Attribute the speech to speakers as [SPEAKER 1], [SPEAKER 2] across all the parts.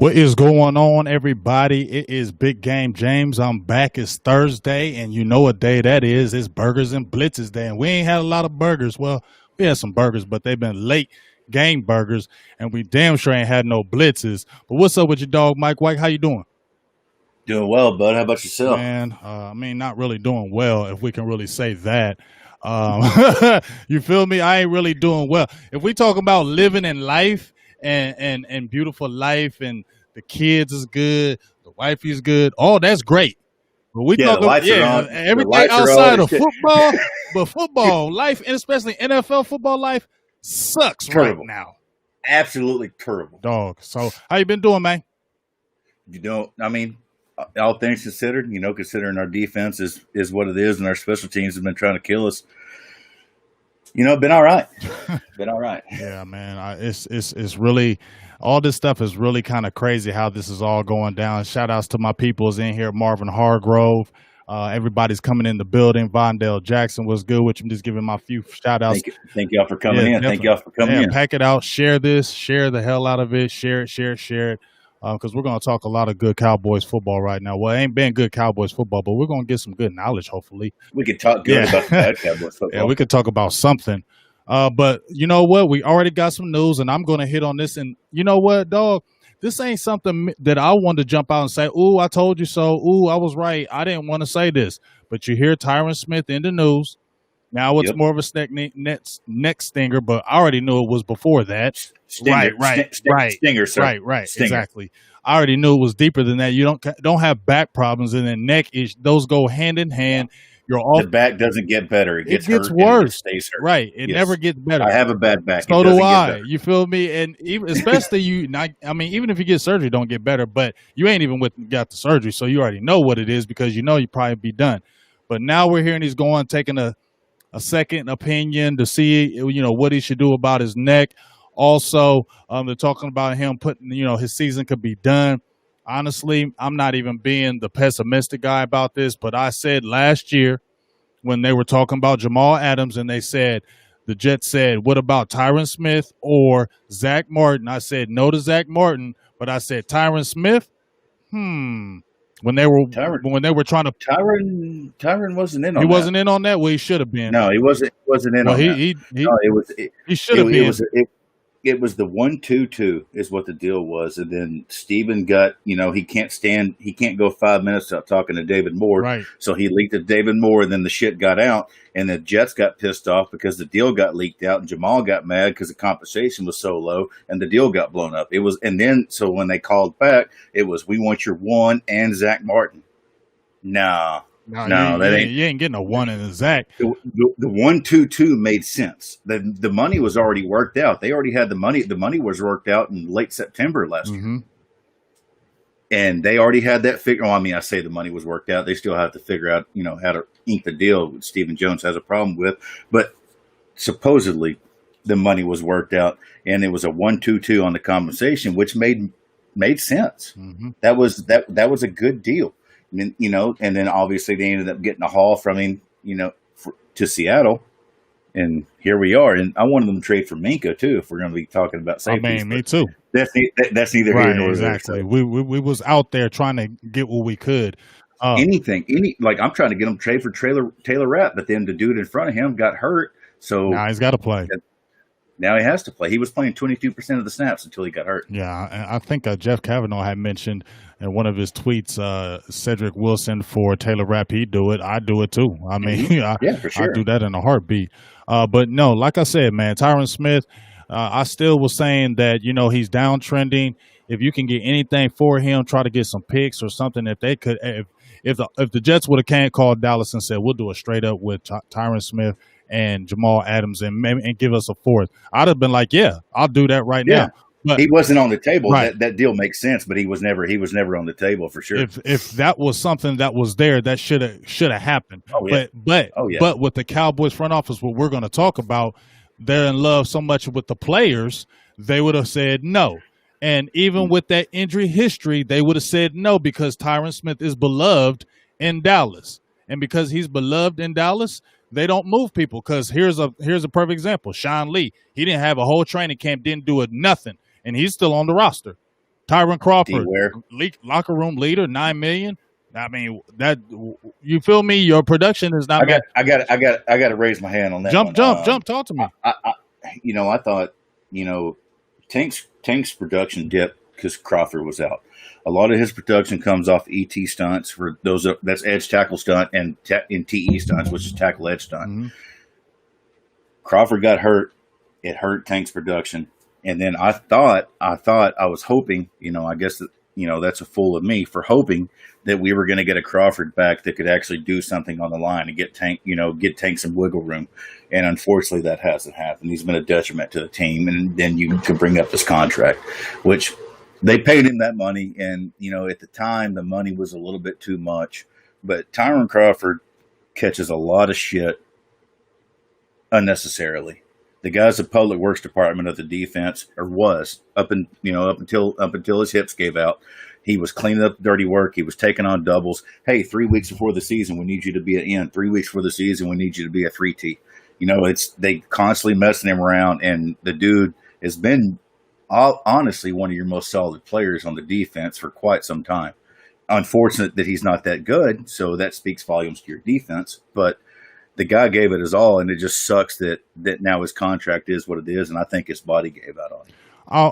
[SPEAKER 1] What is going on, everybody? It is Big Game James. I'm back. It's Thursday, and you know what day that is. It's Burgers and Blitzes Day, and we ain't had a lot of burgers. Well, we had some burgers, but they've been late game burgers, and we damn sure ain't had no blitzes. But what's up with your dog, Mike White? How you doing?
[SPEAKER 2] Doing well, bud. How about yourself?
[SPEAKER 1] Man, not really doing well, if we can really say that. Um, you feel me? I ain't really doing well. If we talk about living in life and beautiful life, and the kids is good, the wife is good, oh, that's great. But we
[SPEAKER 2] Yeah, the
[SPEAKER 1] talk about
[SPEAKER 2] lights are on. The
[SPEAKER 1] everything
[SPEAKER 2] lights are on
[SPEAKER 1] outside
[SPEAKER 2] and
[SPEAKER 1] of
[SPEAKER 2] shit.
[SPEAKER 1] football, but football life, and especially NFL football life, sucks right
[SPEAKER 2] Terrible.
[SPEAKER 1] now,
[SPEAKER 2] Absolutely terrible.
[SPEAKER 1] dog. So how you been doing, man?
[SPEAKER 2] All things considered, considering our defense is what it is, and our special teams have been trying to kill us. Been all right. Been all right.
[SPEAKER 1] Yeah, man. It's really, all this stuff is really kind of crazy how this is all going down. Shout outs to my peoples in here, Marvin Hargrove. Everybody's coming in the building. Vondell Jackson was good, which I'm just giving my few shout outs.
[SPEAKER 2] Thank y'all for coming in.
[SPEAKER 1] Definitely.
[SPEAKER 2] Thank y'all for coming in.
[SPEAKER 1] Pack it out. Share this. Share the hell out of it. Share it. Because we're going to talk a lot of good Cowboys football right now. Well, it ain't been good Cowboys football, but we're going to get some good knowledge, hopefully.
[SPEAKER 2] We could talk good about the bad Cowboys football.
[SPEAKER 1] Yeah, we could talk about something. But you know what? We already got some news, and I'm going to hit on this. And you know what, dog? This ain't something that I wanted to jump out and say, ooh, I told you so. Ooh, I was right. I didn't want to say this. But you hear Tyron Smith in the news. Now it's more of a neck stinger, but I already knew it was before that.
[SPEAKER 2] Stinger,
[SPEAKER 1] Right.
[SPEAKER 2] Stinger, sir.
[SPEAKER 1] Right.
[SPEAKER 2] Stinger.
[SPEAKER 1] Exactly. I already knew it was deeper than that. You don't have back problems, and then neck is, those go hand in hand. You're all,
[SPEAKER 2] The back doesn't get better. It gets hurt,
[SPEAKER 1] worse.
[SPEAKER 2] and it stays hurt.
[SPEAKER 1] Right. It
[SPEAKER 2] Yes.
[SPEAKER 1] never gets better.
[SPEAKER 2] I have a bad back.
[SPEAKER 1] So
[SPEAKER 2] It
[SPEAKER 1] do
[SPEAKER 2] doesn't get
[SPEAKER 1] I.
[SPEAKER 2] better.
[SPEAKER 1] You feel me? And even, especially even if you get surgery, don't get better. But you ain't even got the surgery, so you already know what it is because you know you probably be done. But now we're hearing he's taking a second opinion to see what he should do about his neck. Also, they're talking about him putting his season could be done. Honestly, I'm not even being the pessimistic guy about this, but I said last year when they were talking about Jamal Adams and the Jets said, what about Tyron Smith or Zach Martin? I said no to Zach Martin, but I said Tyron Smith. When they were trying to,
[SPEAKER 2] Tyron wasn't in on
[SPEAKER 1] he
[SPEAKER 2] that.
[SPEAKER 1] wasn't in on that. Well, he should have been.
[SPEAKER 2] No, he wasn't in on that.
[SPEAKER 1] He should have been.
[SPEAKER 2] It was the 1-2-2 is what the deal was, and then Steven got he can't go 5 minutes without talking to David Moore,
[SPEAKER 1] Right.
[SPEAKER 2] So he leaked to David Moore, and then the shit got out, and the Jets got pissed off because the deal got leaked out, and Jamal got mad because the compensation was so low, and the deal got blown up. So when they called back, it was, we want your one and Zach Martin. No, that ain't.
[SPEAKER 1] You ain't getting a one in a Zach.
[SPEAKER 2] The 1-2-2 made sense. The money was already worked out. They already had the money. The money was worked out in late September last year. And they already had that figure. Well, I say the money was worked out. They still have to figure out, how to ink the deal, which Stephen Jones has a problem with. But supposedly the money was worked out, and it was a 1-2-2 on the compensation, which made sense. That was a good deal. And then obviously they ended up getting a haul from him, to Seattle, and here we are. And I wanted them to trade for Minka too, if we're going to be talking about safeties.
[SPEAKER 1] Me too.
[SPEAKER 2] That's neither here nor there.
[SPEAKER 1] Exactly. We was out there trying to get what we could.
[SPEAKER 2] I'm trying to get him to trade for Taylor Rapp, but then the dude in front of him got hurt, so
[SPEAKER 1] now he's got to play.
[SPEAKER 2] Now he has to play. He was playing 22% of the snaps until he got hurt.
[SPEAKER 1] Yeah, and I think Jeff Kavanaugh had mentioned in one of his tweets, Cedric Wilson for Taylor Rapp. He'd do it. I'd do it too. I mean,
[SPEAKER 2] for sure.
[SPEAKER 1] I'd do that in a heartbeat. But no, like I said, man, Tyron Smith, I still was saying that, he's downtrending. If you can get anything for him, try to get some picks or something. If they could, if the Jets would have called Dallas and said, we'll do a straight up with Tyron Smith and Jamal Adams and give us a fourth, I'd have been like, yeah, I'll do that right now. But
[SPEAKER 2] he wasn't on the table.
[SPEAKER 1] Right.
[SPEAKER 2] That deal makes sense, but he was never on the table for sure.
[SPEAKER 1] If that was something that was there, that should have happened.
[SPEAKER 2] Oh, yeah.
[SPEAKER 1] But with the Cowboys front office, what we're going to talk about, they're in love so much with the players, they would have said no. And even with that injury history, they would have said no because Tyron Smith is beloved in Dallas. And because he's beloved in Dallas, they don't move people. Because here's a perfect example. Sean Lee, he didn't have a whole training camp, didn't do nothing, and he's still on the roster. Tyron Crawford,
[SPEAKER 2] Ware.
[SPEAKER 1] locker room leader, $9 million. I mean, that, you feel me? Your production is not.
[SPEAKER 2] I got to raise my hand on that.
[SPEAKER 1] Jump. Talk to me.
[SPEAKER 2] I thought, Tank's production dipped because Crawford was out. A lot of his production comes off ET stunts for those. That's edge tackle stunt and TE stunts, which is tackle edge stunt.
[SPEAKER 1] Mm-hmm.
[SPEAKER 2] Crawford got hurt. It hurt Tank's production. And then I was hoping, I guess that, that's a fool of me for hoping that we were going to get a Crawford back that could actually do something on the line and get Tank some wiggle room. And unfortunately that hasn't happened. He's been a detriment to the team. And then you could bring up this contract, which they paid him that money. And, at the time the money was a little bit too much, but Tyron Crawford catches a lot of shit unnecessarily. The guy's the public works department of the defense, or was up until his hips gave out. He was cleaning up dirty work. He was taking on doubles. Hey, 3 weeks before the season, we need you to be an N. 3 weeks before the season, we need you to be a 3T. They constantly messing him around, and the dude has been honestly one of your most solid players on the defense for quite some time. Unfortunate that he's not that good, so that speaks volumes to your defense, but the guy gave it his all, and it just sucks that now his contract is what it is, and I think his body gave out on him.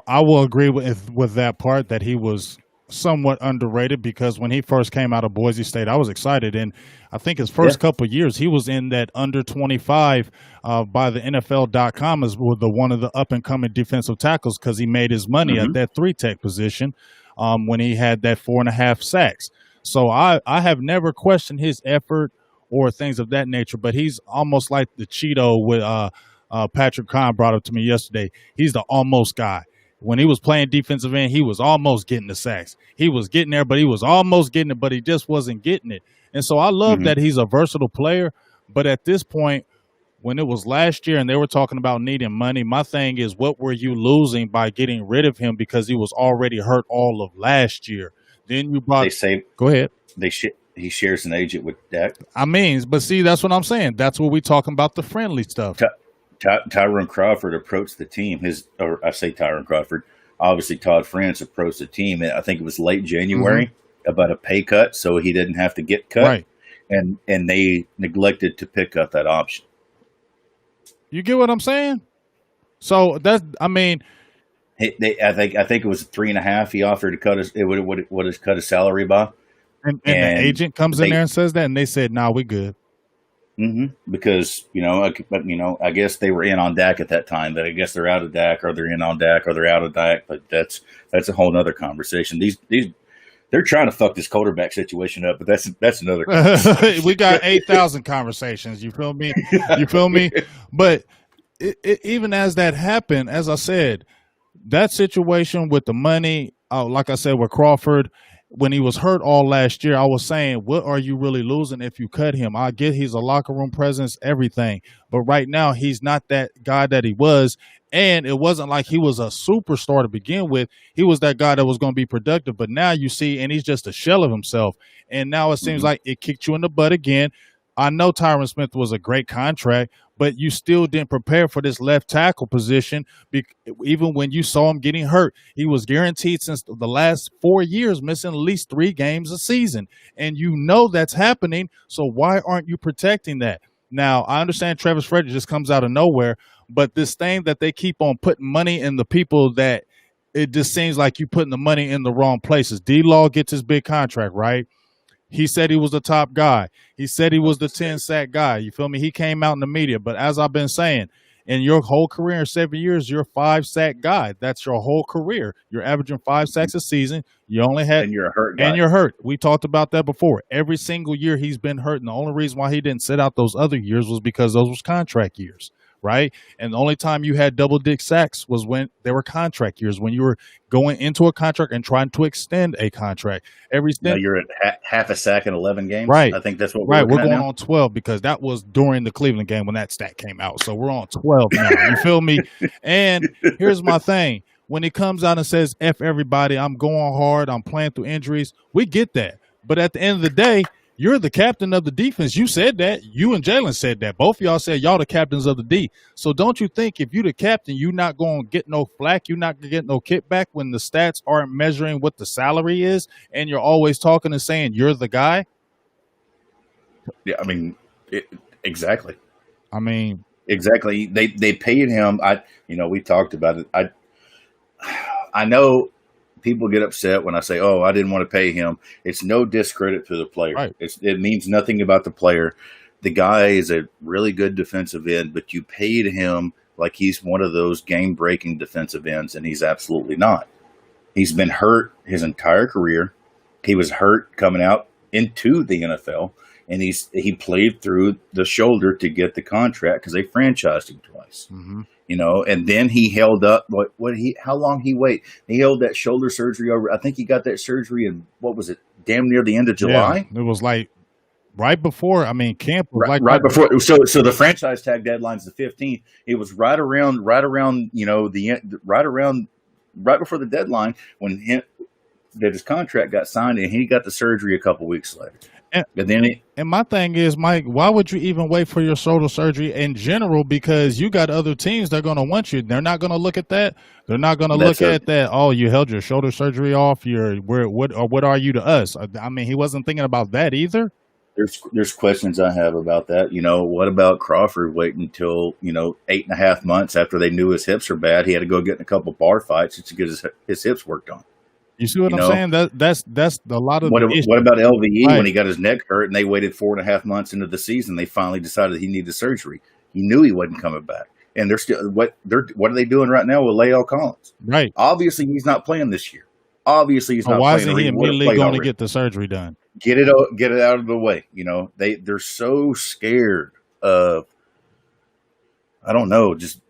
[SPEAKER 1] I will agree with that part, that he was somewhat underrated, because when he first came out of Boise State, I was excited, and I think his first couple of years, he was in that under 25 by the NFL.com as one of the up-and-coming defensive tackles, because he made his money at that 3-tech position when he had that 4.5 sacks. So I have never questioned his effort or things of that nature, but he's almost like the Cheeto with Patrick Kahn brought up to me yesterday. He's the almost guy. When he was playing defensive end, he was almost getting the sacks. He was getting there, but he was almost getting it, but he just wasn't getting it. And so I love that he's a versatile player, but at this point, when it was last year and they were talking about needing money, my thing is, what were you losing by getting rid of him, because he was already hurt all of last year? Then you brought.
[SPEAKER 2] They say,
[SPEAKER 1] go ahead.
[SPEAKER 2] He shares an agent with Dak.
[SPEAKER 1] I mean, but see, that's what I'm saying. That's what we talking about, the friendly stuff.
[SPEAKER 2] Tyron Crawford approached the team. Tyron Crawford. Obviously, Todd France approached the team. I think it was late January about a pay cut, so he didn't have to get cut.
[SPEAKER 1] Right.
[SPEAKER 2] And they neglected to pick up that option.
[SPEAKER 1] You get what I'm saying? So that's, I mean,
[SPEAKER 2] I think it was 3.5. He offered to cut his cut his salary by.
[SPEAKER 1] And the agent comes in there and says that, and they said, "Nah, we good."
[SPEAKER 2] Because I guess they were in on Dak at that time. That I guess they're out of Dak, or they're in on Dak, or they're out of Dak. But that's a whole other conversation. These they're trying to fuck this quarterback situation up, but that's another conversation.
[SPEAKER 1] We got 8,000 conversations. You feel me? But even as that happened, as I said, that situation with the money, like I said, with Crawford, when he was hurt all last year, I was saying, what are you really losing if you cut him? I get he's a locker room presence, everything. But right now, he's not that guy that he was. And it wasn't like he was a superstar to begin with. He was that guy that was going to be productive. But now you see, and he's just a shell of himself. And now it seems like it kicked you in the butt again. I know Tyron Smith was a great contract, but you still didn't prepare for this left tackle position. Even when you saw him getting hurt, he was guaranteed since the last 4 years missing at least 3 games a season. And you know that's happening, so why aren't you protecting that? Now, I understand Travis Frederick just comes out of nowhere, but this thing that they keep on putting money in the people that it just seems like you putting the money in the wrong places. D-Law gets his big contract, right? He said he was the top guy. He said he was the 10-sack guy. You feel me? He came out in the media. But as I've been saying, in your whole career in 7 years, you're a 5-sack guy. That's your whole career. You're averaging 5 sacks a season. You only had,
[SPEAKER 2] and you're a hurt guy.
[SPEAKER 1] And you're hurt. We talked about that before. Every single year he's been hurt. And the only reason why he didn't sit out those other years was because those was contract years. Right. And the only time you had double-digit sacks was when there were contract years, when you were going into a contract and trying to extend a contract.
[SPEAKER 2] You're at half a sack in 11 games.
[SPEAKER 1] Right.
[SPEAKER 2] I think that's what
[SPEAKER 1] we're going on 12, because that was during the Cleveland game when that stat came out. So we're on 12 now. You feel me? And here's my thing. When he comes out and says, F everybody, I'm going hard, I'm playing through injuries, we get that. But at the end of the day, you're the captain of the defense. You said that. You and Jalen said that. Both of y'all said y'all the captains of the D. So don't you think if you the captain, you're not going to get no flack, you're not going to get no kickback when the stats aren't measuring what the salary is, and you're always talking and saying you're the guy?
[SPEAKER 2] Yeah, I mean, exactly.
[SPEAKER 1] I mean,
[SPEAKER 2] exactly. They paid him. We talked about it. I know people get upset when I say, "Oh, I didn't want to pay him." It's no discredit to the player.
[SPEAKER 1] Right.
[SPEAKER 2] It means nothing about the player. The guy is a really good defensive end, but you paid him like he's one of those game-breaking defensive ends, and he's absolutely not. He's been hurt his entire career. He was hurt coming out into the NFL, and he played through the shoulder to get the contract because they franchised him twice.
[SPEAKER 1] Mm-hmm.
[SPEAKER 2] And then he held up. How long he wait? He held that shoulder surgery over. I think he got that surgery in what was it? Damn near the end of July.
[SPEAKER 1] Yeah, it was like right before. I mean, camp was
[SPEAKER 2] right before. So the franchise tag deadline's the 15th. It was right around right before the deadline when his contract got signed, and he got the surgery a couple weeks later.
[SPEAKER 1] And my thing is, Mike, why would you even wait for your shoulder surgery in general? Because you got other teams that are going to want you. They're not going to look at that. They're not going to look at that. Oh, you held your shoulder surgery off. What are you to us? I mean, he wasn't thinking about that either.
[SPEAKER 2] There's questions I have about that. What about Crawford waiting until 8.5 months after they knew his hips are bad? He had to go get in a couple bar fights just to get his hips worked on.
[SPEAKER 1] You see what I'm saying? That's a lot of.
[SPEAKER 2] What about LVE when he got his neck hurt and they waited 4.5 months into the season? They finally decided he needed surgery. He knew he wasn't coming back, and they're still what are they doing right now with Lael Collins?
[SPEAKER 1] Right.
[SPEAKER 2] Obviously, he's not playing this year. Obviously, he's not.
[SPEAKER 1] Why
[SPEAKER 2] playing.
[SPEAKER 1] isn't he immediately going to get the surgery done?
[SPEAKER 2] Get it out of the way. They're so scared of. I don't know. Just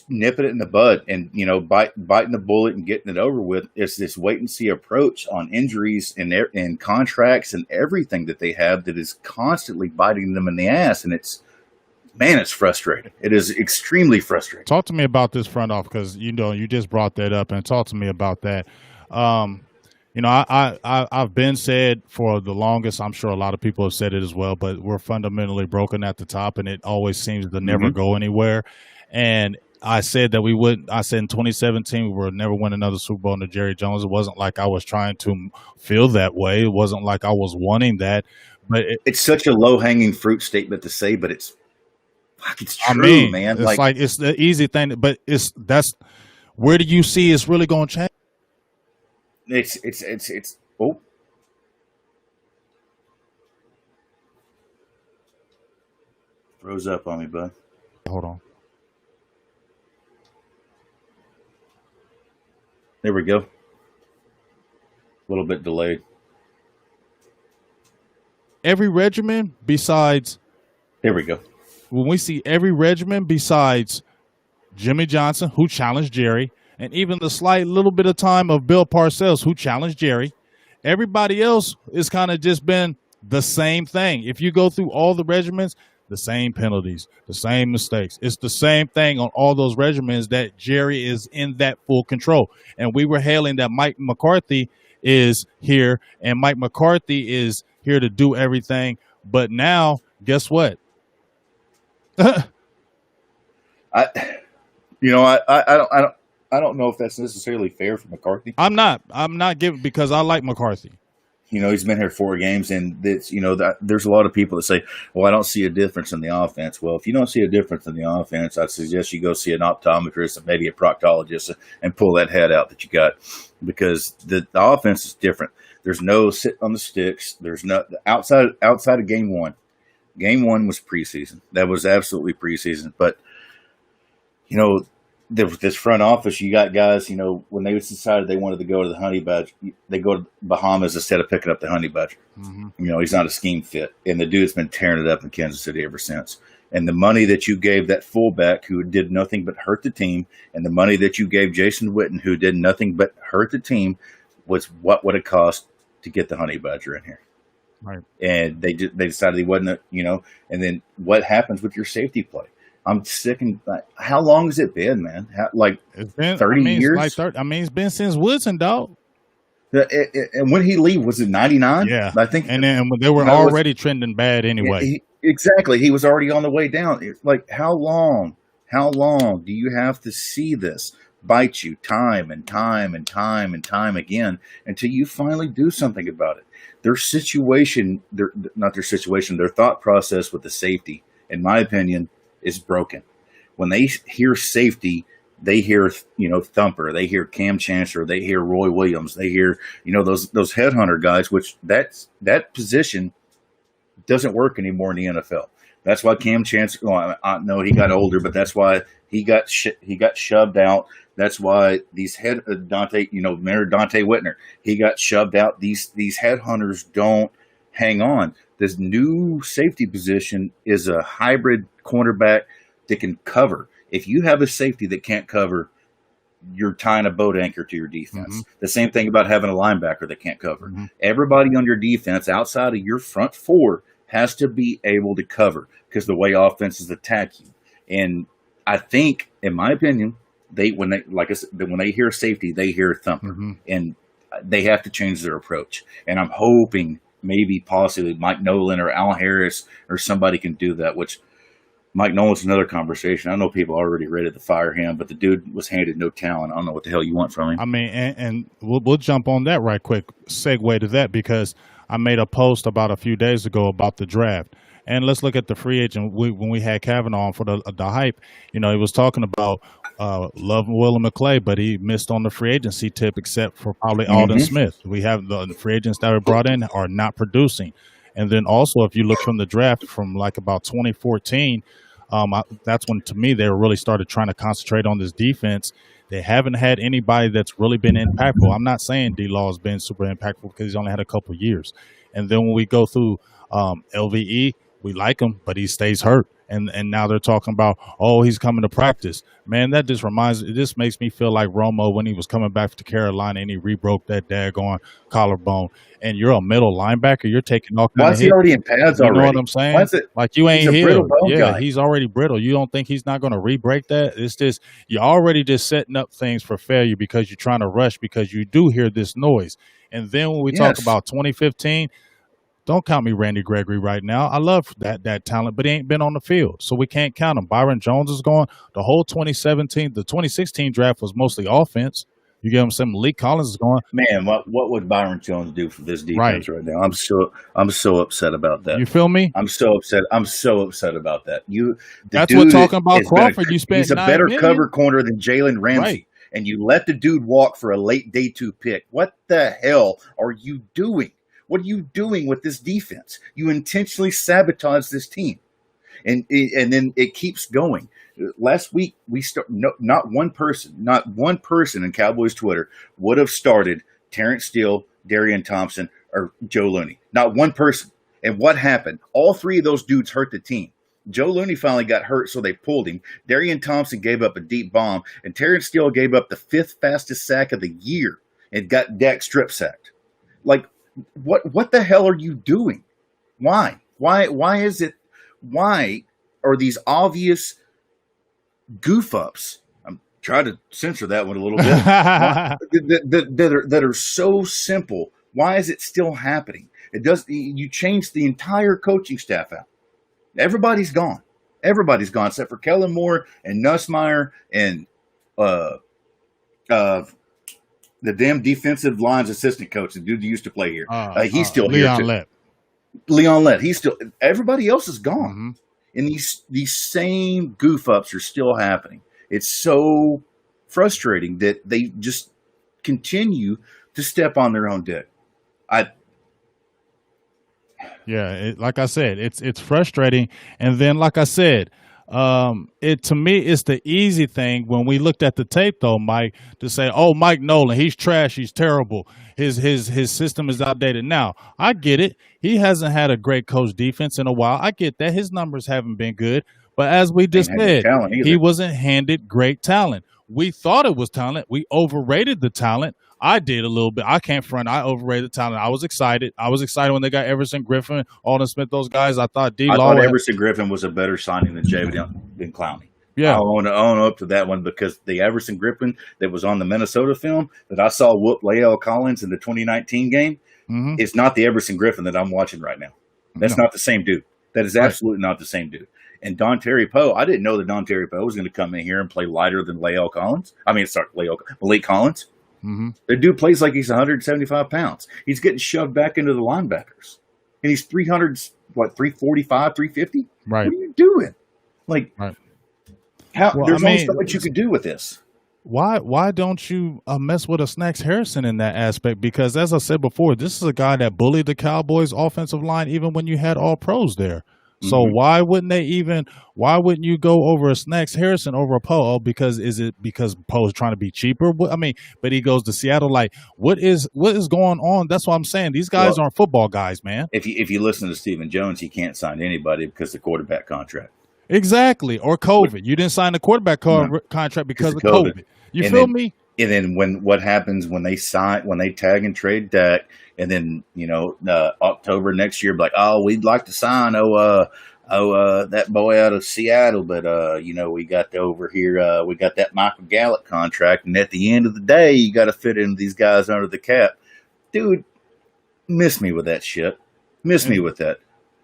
[SPEAKER 2] nipping it in the bud and, biting the bullet and getting it over with. It's this wait and see approach on injuries and contracts and everything that they have that is constantly biting them in the ass. And it's frustrating. It is extremely frustrating.
[SPEAKER 1] Talk to me about this front office because, you just brought that up, and talk to me about that. I've been said for the longest, I'm sure a lot of people have said it as well, but we're fundamentally broken at the top, and it always seems to never go anywhere. And I said that we wouldn't. I said in 2017 we would never win another Super Bowl under Jerry Jones. It wasn't like I was trying to feel that way. It wasn't like I was wanting that. But
[SPEAKER 2] it's such a low-hanging fruit statement to say, but it's true, man.
[SPEAKER 1] It's like it's the easy thing, but that's where do you see it's really going to change?
[SPEAKER 2] It's oh. Froze up on me, bud.
[SPEAKER 1] Hold on.
[SPEAKER 2] There we go. A little bit delayed.
[SPEAKER 1] Every regimen besides.
[SPEAKER 2] There we go.
[SPEAKER 1] When we see every regimen besides Jimmy Johnson, who challenged Jerry, and even the slight little bit of time of Bill Parcells, who challenged Jerry, everybody else is kind of just been the same thing. If you go through all the regimens, the same penalties, the same mistakes. It's the same thing on all those regimens that Jerry is in that full control. And we were hailing that Mike McCarthy is here, and Mike McCarthy is here to do everything. But now, guess what?
[SPEAKER 2] I don't know if that's necessarily fair for McCarthy.
[SPEAKER 1] I'm not giving because I like McCarthy.
[SPEAKER 2] He's been here 4 games, and there's a lot of people that say, well, I don't see a difference in the offense. Well, if you don't see a difference in the offense, I suggest you go see an optometrist and maybe a proctologist and pull that head out that you got, because the offense is different. There's no sit on the sticks. There's no outside of game one. Game one was preseason. That was absolutely preseason. But, this front office, you got guys, when they decided they wanted to go to the Honey Badger, they go to Bahamas instead of picking up the Honey Badger. Mm-hmm. He's not a scheme fit. And the dude's been tearing it up in Kansas City ever since. And the money that you gave that fullback who did nothing but hurt the team, and the money that you gave Jason Witten who did nothing but hurt the team, was what would it cost to get the Honey Badger in here.
[SPEAKER 1] Right.
[SPEAKER 2] And they decided he wasn't, and then what happens with your safety play? I'm sick and how long has it been, man? It's been 30 years?
[SPEAKER 1] It's been since Woodson, dog.
[SPEAKER 2] And when he leave, was it 99?
[SPEAKER 1] Yeah,
[SPEAKER 2] I think.
[SPEAKER 1] and then they were already trending bad anyway.
[SPEAKER 2] Exactly. He was already on the way down. It's like, how long do you have to see this bite you time and time and time and time again until you finally do something about it? Their thought process with the safety, in my opinion, is broken. When they hear safety, they hear, Thumper, they hear Cam Chancellor, they hear Roy Williams, they hear, those headhunter guys, which that position doesn't work anymore in the NFL. That's why Cam Chancellor, I know he got older, but that's why he got shoved out. That's why these Dante Whitner, he got shoved out. These headhunters don't hang on. This new safety position is a hybrid cornerback that can cover. If you have a safety that can't cover, you're tying a boat anchor to your defense. Mm-hmm. The same thing about having a linebacker that can't cover. Mm-hmm. Everybody on your defense outside of your front four has to be able to cover because the way offenses attack you. And I think, in my opinion, when they hear safety, they hear Thumper. Mm-hmm. And they have to change their approach. And I'm hoping maybe possibly Mike Nolan or Al Harris or somebody can do that, which Mike Nolan's another conversation. I know people are already ready to fire him, but the dude was handed no talent. I don't know what the hell you want from him.
[SPEAKER 1] I mean, and we'll jump on that right quick, segue to that, because I made a post about a few days ago about the draft. And let's look at the free agent. When we had Kavanaugh on for the hype, he was talking about Love Willem McClay, but he missed on the free agency tip except for probably Alden Smith. We have the free agents that were brought in are not producing. And then also, if you look from the draft from like about 2014, that's when, to me, they really started trying to concentrate on this defense. They haven't had anybody that's really been impactful. I'm not saying D-Law has been super impactful because he's only had a couple of years. And then when we go through LVE, we like him, but he stays hurt. And now they're talking about, he's coming to practice. Man, that just makes me feel like Romo when he was coming back to Carolina and he rebroke that daggone collarbone. And you're a middle linebacker, you're taking all kinds of hits.
[SPEAKER 2] Why is he already in pads already?
[SPEAKER 1] You know what I'm saying? Like, you ain't healed. Yeah,
[SPEAKER 2] guy.
[SPEAKER 1] He's already brittle. You don't think he's not going to re-break that? It's just, you're already just setting up things for failure because you're trying to rush because you do hear this noise. And then when we talk about 2015, don't count me Randy Gregory right now. I love that talent, but he ain't been on the field, so we can't count him. Byron Jones is gone. The whole 2016 draft was mostly offense. You get him some. Malik Collins is gone.
[SPEAKER 2] Man, what would Byron Jones do for this defense right now? I'm so upset about that.
[SPEAKER 1] You feel me?
[SPEAKER 2] I'm so upset. I'm so upset about that.
[SPEAKER 1] That's what talking about Crawford.
[SPEAKER 2] He's a better cover corner than Jalen Ramsey. Right. And you let the dude walk for a late day 2 pick. What the hell are you doing? What are you doing with this defense? You intentionally sabotage this team, and then it keeps going. Last week not one person in Cowboys Twitter would have started Terrence Steele, Darian Thompson, or Joe Looney. Not one person. And what happened? All three of those dudes hurt the team. Joe Looney finally got hurt, so they pulled him. Darian Thompson gave up a deep bomb, and Terrence Steele gave up the 5th fastest sack of the year and got Dak strip sacked. Like, what the hell are you doing? Why are these obvious goof ups? I'm trying to censor that one a little bit. that are so simple. Why is it still happening? You changed the entire coaching staff out. Everybody's gone except for Kellen Moore and Nussmeier and the damn defensive lines assistant coach, the dude who used to play here. He's still here too. Leon Lett. He's still. Everybody else is gone, and these same goof ups are still happening. It's so frustrating that they just continue to step on their own dick.
[SPEAKER 1] Like I said, it's frustrating, and then like I said. To me, it's the easy thing when we looked at the tape, though, Mike, to say, Mike Nolan, he's trash, he's terrible, his system is outdated. Now, I get it. He hasn't had a great coach defense in a while. I get that. His numbers haven't been good. But as we just said, he wasn't handed great talent. We thought it was talent. We overrated the talent. I did a little bit. I can't front. I overrated the talent. I was excited. When they got Everson Griffin, Alden Smith, those guys. I thought
[SPEAKER 2] Everson Griffin was a better signing than Clowney.
[SPEAKER 1] Yeah.
[SPEAKER 2] I own up to that one because the Everson Griffin that was on the Minnesota film that I saw whoop Lael Collins in the 2019 game is not the Everson Griffin that I'm watching right now. That's not the same dude. That is absolutely not the same dude. And Don Terry Poe, I didn't know that Don Terry Poe was going to come in here and play lighter than Malik Collins. The dude plays like he's 175 pounds. He's getting shoved back into the linebackers. And he's 345, 350?
[SPEAKER 1] Right.
[SPEAKER 2] What are you doing? Like, there's only so much you can do with this.
[SPEAKER 1] Why don't you mess with a Snacks Harrison in that aspect? Because as I said before, this is a guy that bullied the Cowboys offensive line even when you had all pros there. So why wouldn't you go over a Snacks Harrison over a Poe? Oh, because Poe's trying to be cheaper? I mean, but he goes to Seattle. Like, what is going on? That's what I'm saying. These guys aren't football guys, man.
[SPEAKER 2] If you listen to Stephen Jones, he can't sign anybody because of the quarterback contract.
[SPEAKER 1] Exactly. Or COVID. You didn't sign the quarterback contract because of COVID. You feel me?
[SPEAKER 2] And then what happens when they tag and trade Dak, and then October next year, like, oh, we'd like to sign that boy out of Seattle, but we got over here, we got that Michael Gallup contract, and at the end of the day, you got to fit in these guys under the cap, dude. Miss me with that shit. Miss me with that.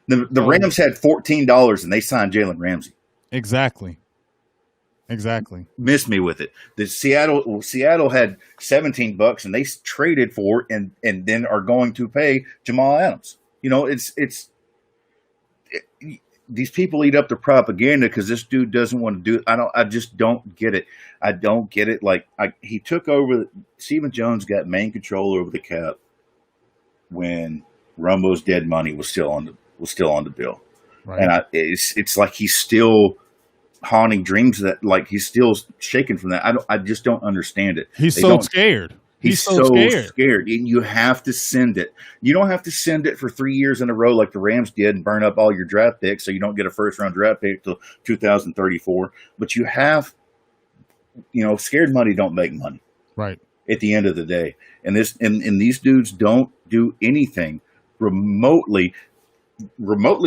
[SPEAKER 2] The Rams had $14 and they signed Jalen Ramsey.
[SPEAKER 1] Exactly.
[SPEAKER 2] Miss me with it. The Seattle had $17 and they traded for and then are going to pay Jamal Adams. These people eat up the propaganda because this dude doesn't want to do it. I just don't get it. I don't get it. Like he took over. Stephen Jones got main control over the cap when Rumbo's dead money was still on the bill, right. And it's like he's still haunting dreams that, like, he's still shaking from that. I just don't understand it.
[SPEAKER 1] He's so scared. He's so
[SPEAKER 2] scared. And you have to send it. You don't have to send it for 3 years in a row like the Rams did and burn up all your draft picks so you don't get a first-round draft pick till 2034. But you have, scared money don't make money.
[SPEAKER 1] Right.
[SPEAKER 2] At the end of the day. And these dudes don't do anything remotely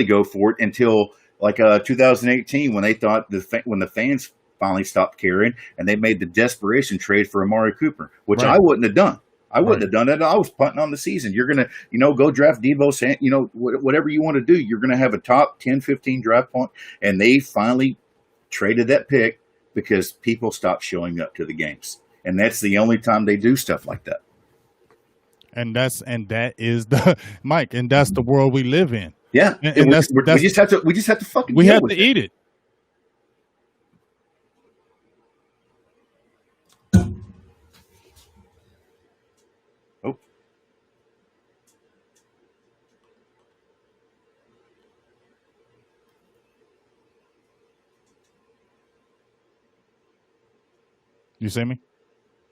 [SPEAKER 2] go for it until like 2018 when they thought when the fans finally stopped caring and they made the desperation trade for Amari Cooper, which I wouldn't have done. I wouldn't have done that. I was punting on the season. You're going to, go draft Deebo, whatever you want to do. You're going to have a top 10, 15 draft point. And they finally traded that pick because people stopped showing up to the games. And that's the only time they do stuff like that.
[SPEAKER 1] And that is the Mike, and that's the world we live in.
[SPEAKER 2] Yeah, and we just have to fucking.
[SPEAKER 1] We have to eat it.
[SPEAKER 2] Oh,
[SPEAKER 1] you see me?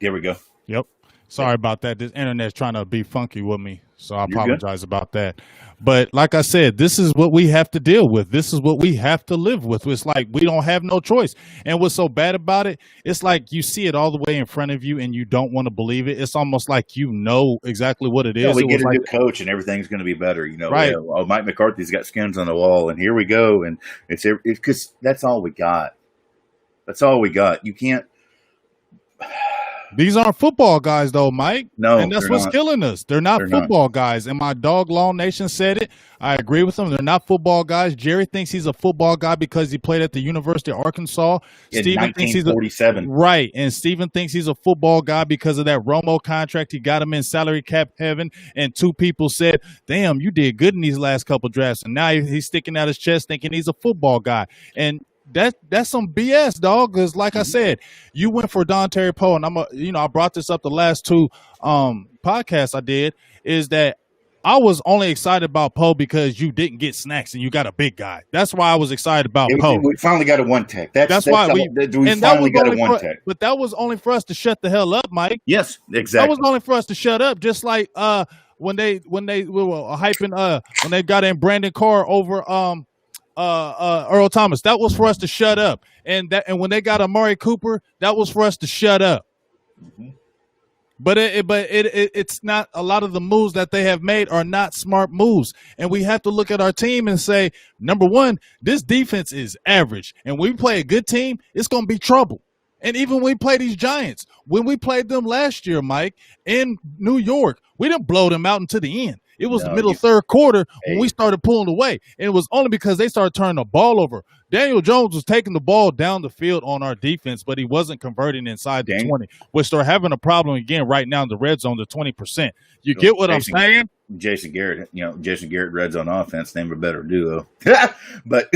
[SPEAKER 2] There we go.
[SPEAKER 1] Yep. Sorry about that. This internet's trying to be funky with me, so I apologize about that. But like I said, this is what we have to deal with. This is what we have to live with. It's like we don't have no choice. And what's so bad about it, it's like you see it all the way in front of you and you don't want to believe it. It's almost like you know exactly what it is.
[SPEAKER 2] We get a new coach and everything's going to be better. Right. Mike McCarthy's got skins on the wall and here we go. And it's because that's all we got. That's all we got. You can't.
[SPEAKER 1] These aren't football guys, though, Mike.
[SPEAKER 2] No,
[SPEAKER 1] and that's what's killing us. They're not football guys. And my dog Law Nation said it. I agree with them. They're not football guys. Jerry thinks he's a football guy because he played at the University of Arkansas.
[SPEAKER 2] In Steven 1947.
[SPEAKER 1] Right. And Steven thinks he's a football guy because of that Romo contract. He got him in salary cap heaven. And two people said, damn, you did good in these last couple drafts. And now he's sticking out his chest thinking he's a football guy. And that's some BS, dog. Because like I said, you went for Don Terry Poe, and I brought this up the last two podcasts I did. Is that I was only excited about Poe because you didn't get Snacks and you got a big guy. That's why I was excited about Poe.
[SPEAKER 2] We finally got a one tech. That's why we finally got a one tech.
[SPEAKER 1] But that was only for us to shut the hell up, Mike.
[SPEAKER 2] Yes, exactly.
[SPEAKER 1] That was only for us to shut up. Just like when they were hyping when they got in Brandon Carr over Earl Thomas, that was for us to shut up. And when they got Amari Cooper, that was for us to shut up. But it's not, a lot of the moves that they have made are not smart moves. And we have to look at our team and say, number one, this defense is average. And when we play a good team, it's going to be trouble. And even when we play these Giants, when we played them last year, Mike, in New York, we didn't blow them out until the end. It was the middle third quarter when we started pulling away. And it was only because they started turning the ball over. Daniel Jones was taking the ball down the field on our defense, but he wasn't converting inside the 20, which they're having a problem again right now in the red zone, the 20%. You get what I'm saying?
[SPEAKER 2] Jason Garrett, red zone offense, name a better duo. But,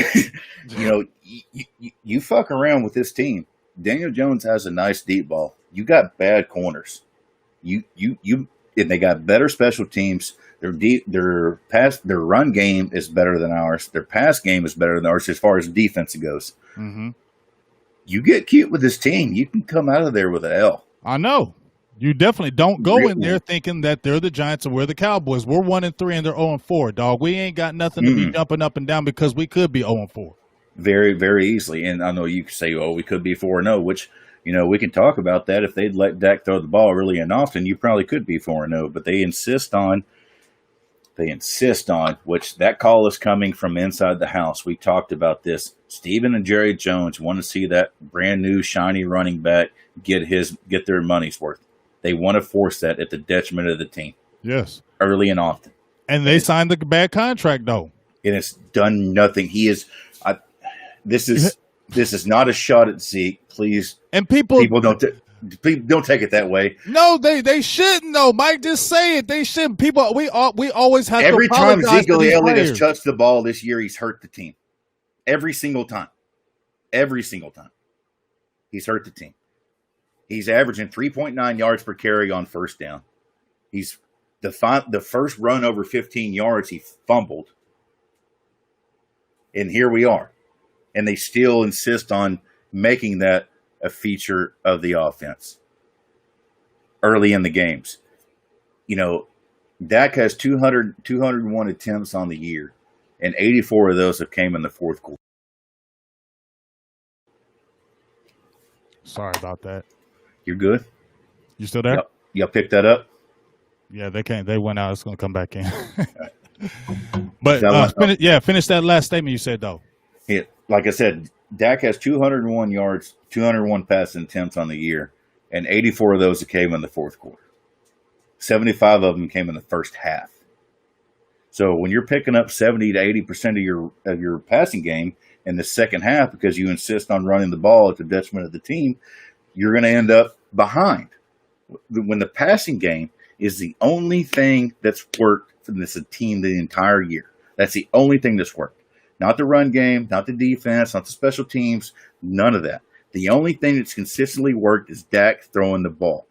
[SPEAKER 2] you fuck around with this team. Daniel Jones has a nice deep ball. You got bad corners. And they got better special teams. Their run game is better than ours. Their pass game is better than ours as far as defense goes. Mm-hmm. You get cute with this team, you can come out of there with an L.
[SPEAKER 1] I know. You definitely don't go in there thinking that they're the Giants or we're the Cowboys. We're 1-3 and they're 0-4, dog. We ain't got nothing to be jumping up and down because we could be 0-4.
[SPEAKER 2] Very, very easily. And I know you could say, we could be 4-0, which, we can talk about that. If they'd let Dak throw the ball really and often, you probably could be 4-0. But they insist on, which that call is coming from inside the house. We talked about this. Stephen and Jerry Jones want to see that brand new shiny running back get their money's worth. They want to force that at the detriment of the team.
[SPEAKER 1] Yes.
[SPEAKER 2] Early and often.
[SPEAKER 1] And they signed the bad contract, though.
[SPEAKER 2] And it's done nothing. This is not a shot at Zeke, please.
[SPEAKER 1] And people
[SPEAKER 2] don't take it that way.
[SPEAKER 1] No, they shouldn't though. Mike, just say it. They shouldn't. People, we always have
[SPEAKER 2] every
[SPEAKER 1] to
[SPEAKER 2] time Zeke Elliott
[SPEAKER 1] players.
[SPEAKER 2] has touched the ball this year, he's hurt the team. Every single time, he's hurt the team. He's averaging 3.9 yards per carry on first down. He's the first run over 15 yards he fumbled, and here we are, and they still insist on making that a feature of the offense early in the games. Dak has 201 attempts on the year, and 84 of those have came in the fourth quarter.
[SPEAKER 1] Sorry about that.
[SPEAKER 2] You're good?
[SPEAKER 1] You still there?
[SPEAKER 2] Yep. Y'all picked that up?
[SPEAKER 1] Yeah, they can't. They went out. It's going to come back in. But finish that last statement you said, though.
[SPEAKER 2] Yeah, like I said, Dak has 201 yards, 201 passing attempts on the year, and 84 of those came in the fourth quarter. 75 of them came in the first half. So when you're picking up 70 to 80% of your passing game in the second half because you insist on running the ball at the detriment of the team, you're going to end up behind. When the passing game is the only thing that's worked for this team the entire year. That's the only thing that's worked. Not the run game, not the defense, not the special teams, none of that. The only thing that's consistently worked is Dak throwing the ball.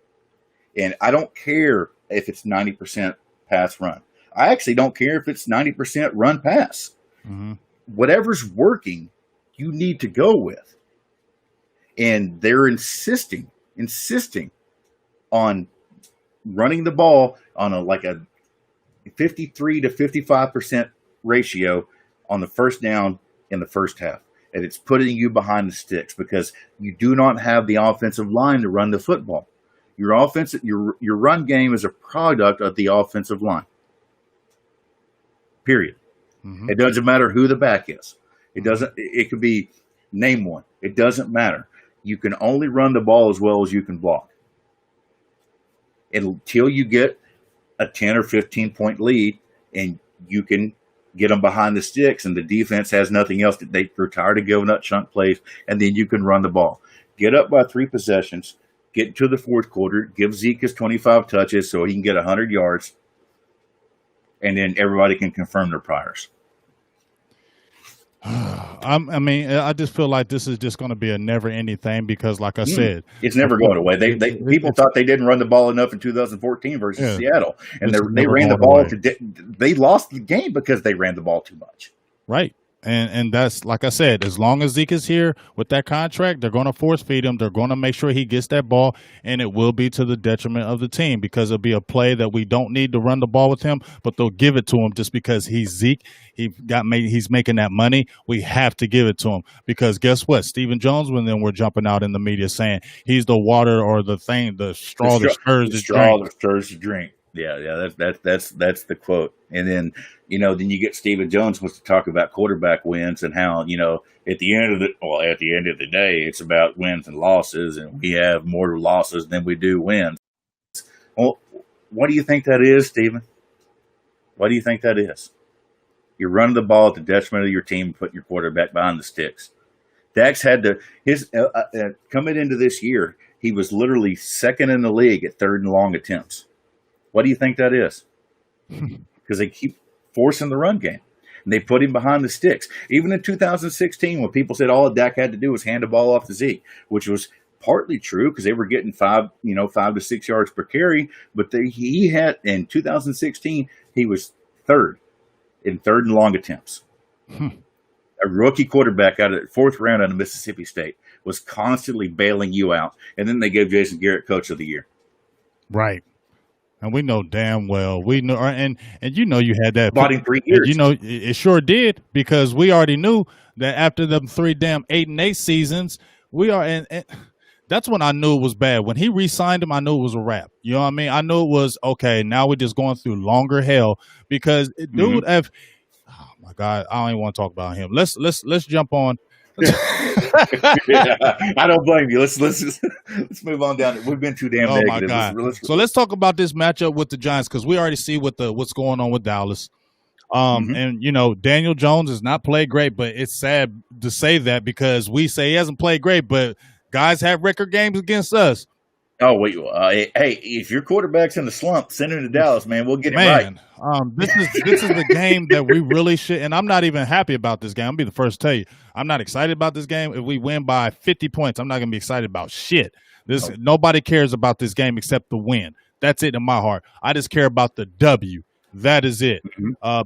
[SPEAKER 2] And I don't care if it's 90% pass run. I actually don't care if it's 90% run pass. Mm-hmm. Whatever's working, you need to go with. And they're insisting on running the ball on a 53 to 55% ratio on the first down in the first half. And it's putting you behind the sticks because you do not have the offensive line to run the football. Your run game is a product of the offensive line. Period. Mm-hmm. It doesn't matter who the back is. It could be name one. It doesn't matter. You can only run the ball as well as you can block. Until you get a 10 or 15 point lead and you can get them behind the sticks and the defense has nothing else. They're tired of giving up chunk plays, and then you can run the ball. Get up by 3 possessions, get to the fourth quarter, give Zeke his 25 touches so he can get 100 yards, and then everybody can confirm their priors.
[SPEAKER 1] I just feel like this is just going to be a never-ending thing because, like I said,
[SPEAKER 2] it's never going away. People thought they didn't run the ball enough in 2014 versus Seattle, and they ran the ball. They lost the game because they ran the ball too much.
[SPEAKER 1] Right. And that's like I said, as long as Zeke is here with that contract, they're going to force feed him. They're going to make sure he gets that ball, and it will be to the detriment of the team because it'll be a play that we don't need to run the ball with him, but they'll give it to him just because he's Zeke. He's making that money. We have to give it to him because guess what? Stephen Jones, when then we're jumping out in the media saying he's the water or the straw that stirs the drink.
[SPEAKER 2] That stirs the drink. Yeah, that's the quote. And then then you get Stephen Jones wants to talk about quarterback wins and how at the end of the day, it's about wins and losses, and we have more losses than we do wins. Well, what do you think that is, Stephen? What do you think that is? You're running the ball at the detriment of your team and putting your quarterback behind the sticks. Dak's had coming into this year, he was literally second in the league at third and long attempts. What do you think that is? Because they keep forcing the run game. And they put him behind the sticks. Even in 2016, when people said all Dak had to do was hand the ball off to Zeke, which was partly true because they were getting 5 to 6 yards per carry. But he had, in 2016, he was third in third and long attempts. A rookie quarterback out of the fourth round out of Mississippi State was constantly bailing you out. And then they gave Jason Garrett Coach of the Year.
[SPEAKER 1] Right. And we know damn well you had that
[SPEAKER 2] bought him 3 years.
[SPEAKER 1] It sure did because we already knew that after them 3 damn 8-8 seasons, and that's when I knew it was bad. When he re-signed him, I knew it was a wrap. You know what I mean? I knew it was okay. Now we're just going through longer hell because dude, oh my God, I don't even want to talk about him. Let's jump on.
[SPEAKER 2] I don't blame you. Let's move on down. We've been too damn negative.
[SPEAKER 1] My God. So let's talk about this matchup with the Giants because we already see what's going on with Dallas. And Daniel Jones has not played great, but it's sad to say that because we say he hasn't played great, but guys have record games against us.
[SPEAKER 2] Oh wait, hey, if your quarterback's in the slump, send him to Dallas, man. We'll get it right.
[SPEAKER 1] This is the game that we really should. And I'm not even happy about this game. I'll be the first to tell you, I'm not excited about this game. If we win by 50 points, I'm not gonna be excited about shit. Nobody cares about this game except the win. That's it in my heart. I just care about the W. That is it.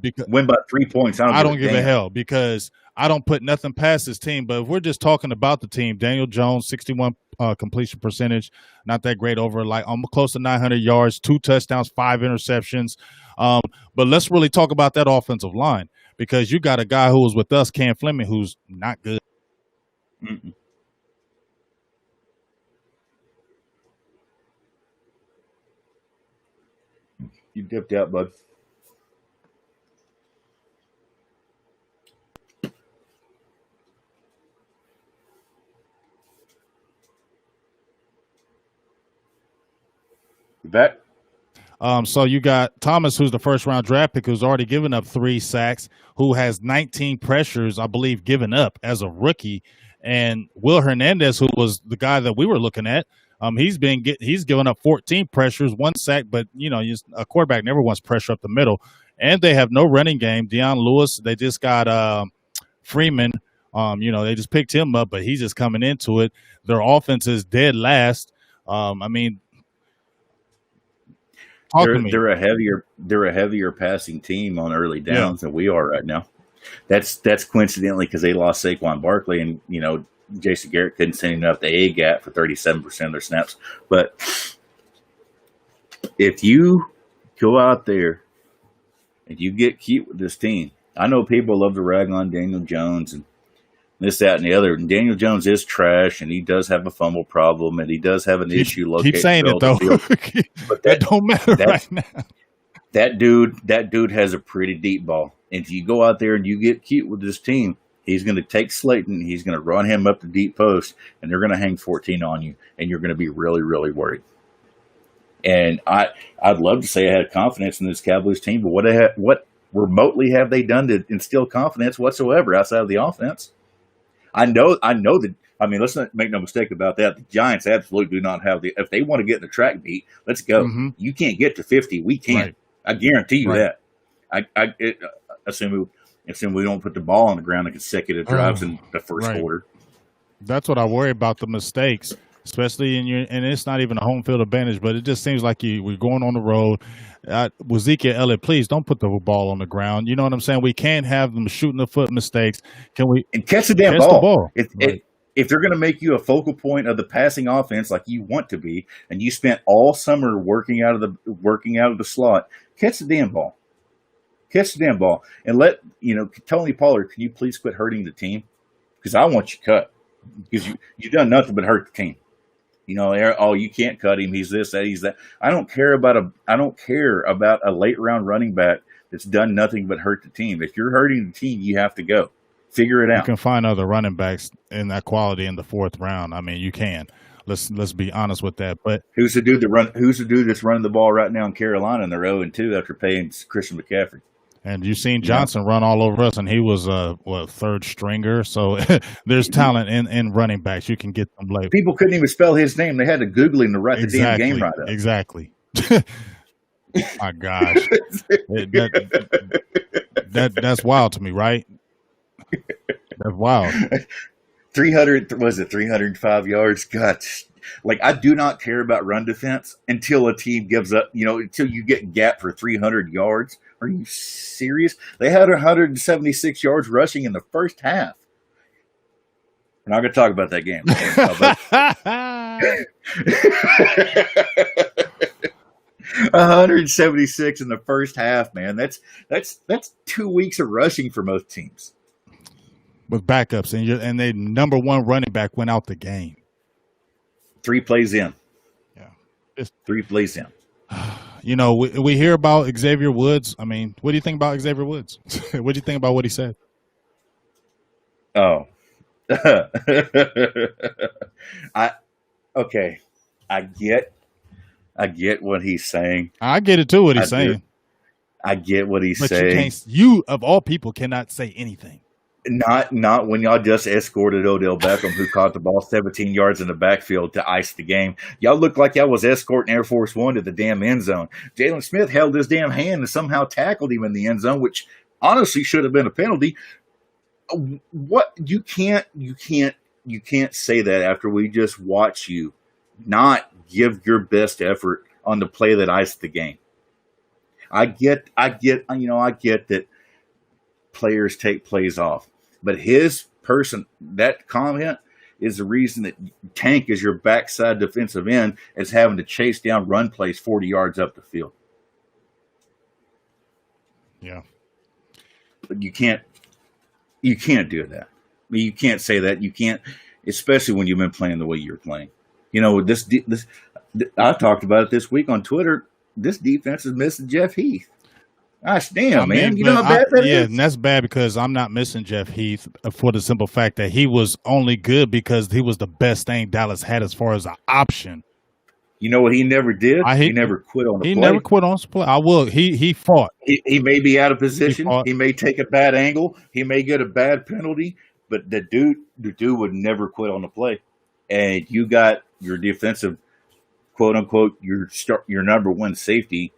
[SPEAKER 1] Because
[SPEAKER 2] win by 3 points.
[SPEAKER 1] I don't give a hell because I don't put nothing past this team. But if we're just talking about the team, Daniel Jones, 61 completion percentage, not that great over almost close to 900 yards, 2 touchdowns, 5 interceptions. But let's really talk about that offensive line because you got a guy who was with us, Cam Fleming, who's not good.
[SPEAKER 2] You dipped out, bud. You back?
[SPEAKER 1] So you got Thomas, who's the first round draft pick, who's already given up 3 sacks, who has 19 pressures, I believe, given up as a rookie. And Will Hernandez, who was the guy that we were looking at, he's given up 14 pressures, 1 sack, but a quarterback never wants pressure up the middle. And they have no running game. Deion Lewis, they just got Freeman. They just picked him up, but he's just coming into it. Their offense is dead last.
[SPEAKER 2] They're a heavier passing team on early downs than we are right now. That's coincidentally because they lost Saquon Barkley and Jason Garrett couldn't send him up the A gap for 37% of their snaps. But if you go out there and you get cute with this team, I know people love to rag on Daniel Jones and this, that, and the other. And Daniel Jones is trash, and he does have a fumble problem, and he does have an issue locating.
[SPEAKER 1] Keep saying it though, but that don't matter right now.
[SPEAKER 2] That dude has a pretty deep ball, and if you go out there and you get cute with this team, he's going to take Slayton, he's going to run him up the deep post, and they're going to hang 14 on you, and you're going to be really, really worried. And I'd love to say I had confidence in this Cowboys team, but what remotely have they done to instill confidence whatsoever outside of the offense? I know that. I mean, let's not make no mistake about that. The Giants absolutely do not have if they want to get in the track beat, let's go. You can't get to 50. We can't. Right. I guarantee you that. I assume we don't put the ball on the ground in consecutive drives in the first quarter.
[SPEAKER 1] That's what I worry about, the mistakes. especially and it's not even a home field advantage, but it just seems like we're going on the road. With Ezekiel Elliott, please don't put the ball on the ground. You know what I'm saying? We can't have them shooting the foot mistakes. Can we
[SPEAKER 2] and catch the damn
[SPEAKER 1] catch
[SPEAKER 2] ball?
[SPEAKER 1] the ball?
[SPEAKER 2] If they're going to make you a focal point of the passing offense like you want to be, and you spent all summer working out of the slot, catch the damn ball. Catch the damn ball, and Tony Pollard, can you please quit hurting the team? Because I want you cut. Because you've done nothing but hurt the team. You can't cut him. He's this, that, he's that. I don't care about a late round running back that's done nothing but hurt the team. If you're hurting the team, you have to go. Figure it out.
[SPEAKER 1] You can find other running backs in that quality in the fourth round. I mean, you can. Let's be honest with that. But
[SPEAKER 2] who's the dude that's running the ball right now in Carolina, and they're 0-2 after paying Christian McCaffrey?
[SPEAKER 1] And you've seen Johnson run all over us, and he was third stringer. So there's talent in running backs. You can get them late.
[SPEAKER 2] People couldn't even spell his name. They had to Google him to write the damn game right up.
[SPEAKER 1] Exactly. My gosh, that's wild to me, right? That's wild.
[SPEAKER 2] 305 yards? God, I do not care about run defense until a team gives up. Until you get gapped for 300 yards. Are you serious? They had 176 yards rushing in the first half. We're not going to talk about that game. 176 in the first half, man. That's 2 weeks of rushing for most teams.
[SPEAKER 1] With backups, and their number one running back went out the game.
[SPEAKER 2] 3 plays in.
[SPEAKER 1] Yeah.
[SPEAKER 2] 3 plays in.
[SPEAKER 1] We hear about Xavier Woods. I mean, what do you think about Xavier Woods? What do you think about what he said?
[SPEAKER 2] Oh. I get what he's saying.
[SPEAKER 1] I get it too, what he's saying.
[SPEAKER 2] I get what he's
[SPEAKER 1] but
[SPEAKER 2] saying.
[SPEAKER 1] You of all people cannot say anything.
[SPEAKER 2] Not when y'all just escorted Odell Beckham, who caught the ball 17 yards in the backfield to ice the game. Y'all looked like y'all was escorting Air Force One to the damn end zone. Jalen Smith held his damn hand and somehow tackled him in the end zone, which honestly should have been a penalty. What you can't say that after we just watch you not give your best effort on the play that iced the game. I get that players take plays off. But that comment is the reason that Tank is your backside defensive end is having to chase down run plays 40 yards up the field.
[SPEAKER 1] Yeah.
[SPEAKER 2] But you can't do that. I mean, you can't say that. You can't, especially when you've been playing the way you're playing. This I talked about it this week on Twitter. This defense is missing Jeff Heath. Gosh damn, man. You know how bad that is?
[SPEAKER 1] Yeah, and that's bad because I'm not missing Jeff Heath for the simple fact that he was only good because he was the best thing Dallas had as far as an option.
[SPEAKER 2] You know what he never did? He never quit on the play.
[SPEAKER 1] He never quit on the play. I will. He fought.
[SPEAKER 2] He may be out of position. He may take a bad angle. He may get a bad penalty. But the dude would never quit on the play. And you got your defensive, quote unquote, your number one safety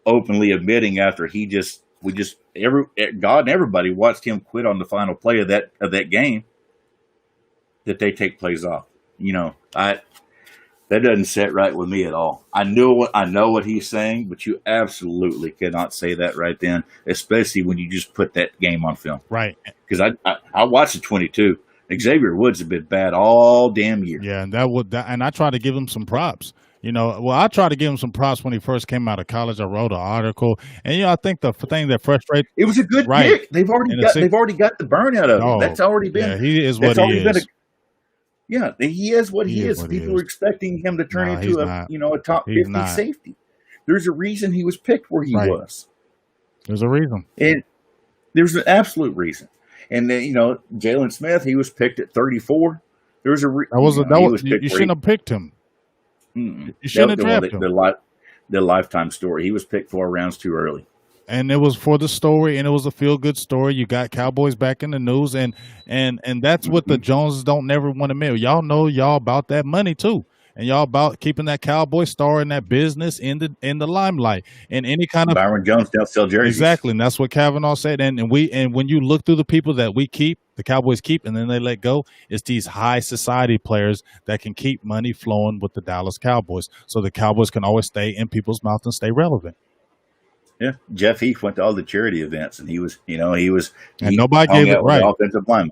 [SPEAKER 2] openly admitting after God and everybody watched him quit on the final play of that game that they take plays off. That doesn't sit right with me at all. I know what he's saying, but you absolutely cannot say that right then, especially when you just put that game on film.
[SPEAKER 1] Right.
[SPEAKER 2] Because I watched the 22. Xavier Woods has been bad all damn year.
[SPEAKER 1] Yeah, and I try to give him some props. I tried to give him some props when he first came out of college. I wrote an article, and I think the thing that frustrates
[SPEAKER 2] it was a good pick. They've already got the burn out of him. That's already been.
[SPEAKER 1] Yeah, he is what he is.
[SPEAKER 2] He is what he is. People are expecting him to turn into a top 50 safety. There's a reason he was picked where he was.
[SPEAKER 1] There's a reason.
[SPEAKER 2] And there's an absolute reason. And then Jalen Smith, he was picked at 34. There was
[SPEAKER 1] you shouldn't have picked him.
[SPEAKER 2] Mm-mm.
[SPEAKER 1] You shouldn't have drafted him.
[SPEAKER 2] The lifetime story. He was picked 4 rounds too early.
[SPEAKER 1] And it was for the story, and it was a feel-good story. You got Cowboys back in the news, and that's what the Joneses don't never want to admit. Y'all know about that money too, and y'all about keeping that Cowboy star in that business in the limelight and any kind of
[SPEAKER 2] Byron Jones don't sell jerseys.
[SPEAKER 1] exactly. And that's what Kavanaugh said. And when you look through the people that we keep, the Cowboys keep, and then they let go, it's these high society players that can keep money flowing with the Dallas Cowboys, so the Cowboys can always stay in people's mouth and stay relevant.
[SPEAKER 2] Yeah, Jeff Heath went to all the charity events, and he
[SPEAKER 1] and nobody gave it right.
[SPEAKER 2] Offensive lineman.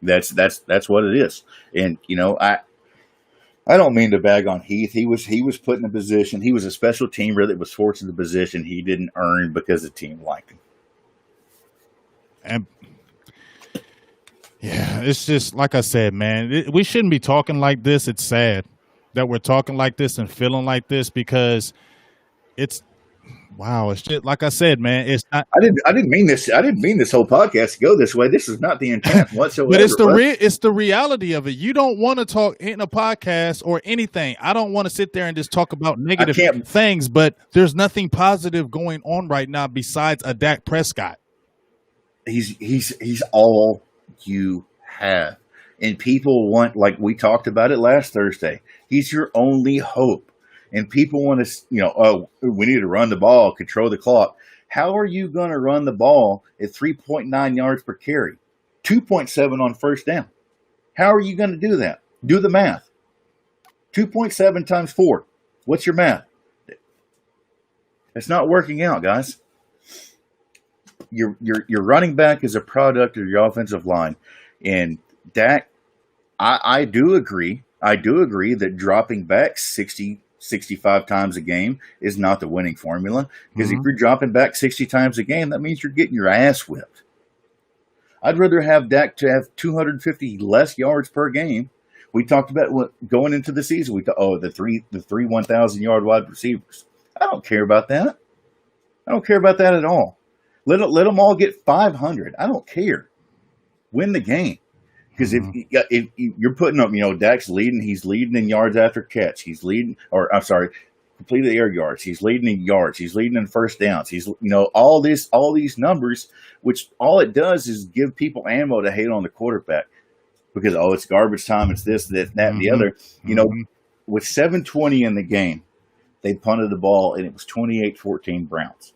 [SPEAKER 2] That's what it is. And I don't mean to bag on Heath. He was put in a position. He was a special teamer that was forced into a position he didn't earn because the team liked him.
[SPEAKER 1] And yeah, it's just like I said, man. We shouldn't be talking like this. It's sad that we're talking like this and feeling like this because it's wow. It's just like I said, man. It's not.
[SPEAKER 2] I didn't mean this. I didn't mean this whole podcast to go this way. This is not the intent whatsoever.
[SPEAKER 1] But it's the reality of it. You don't want to talk in a podcast or anything. I don't want to sit there and just talk about negative things. But there's nothing positive going on right now besides a Dak Prescott.
[SPEAKER 2] He's all you have, and people want, like we talked about it last Thursday. He's your only hope. And people want to, we need to run the ball, control the clock. How are you going to run the ball at 3.9 yards per carry, 2.7 on first down? How are you going to do that? Do the math. 2.7 times 4. What's your math? It's not working out, guys. Your running back is a product of your offensive line. And Dak, I do agree. I do agree that dropping back 65 times a game is not the winning formula, because if you're dropping back 60 times a game, that means you're getting your ass whipped. I'd rather have Dak to have 250 less yards per game. We talked about going into the season. We thought, the three 1,000-yard wide receivers. I don't care about that. I don't care about that at all. Let them all get 500. I don't care. Win the game. Because if you're putting up, Dak's leading. He's leading in yards after catch. He's leading, completed air yards. He's leading in yards. He's leading in first downs. He's, all these numbers, which all it does is give people ammo to hate on the quarterback. Because, it's garbage time. It's this, that, and the other. With 7:20 in the game, they punted the ball, and it was 28-14 Browns.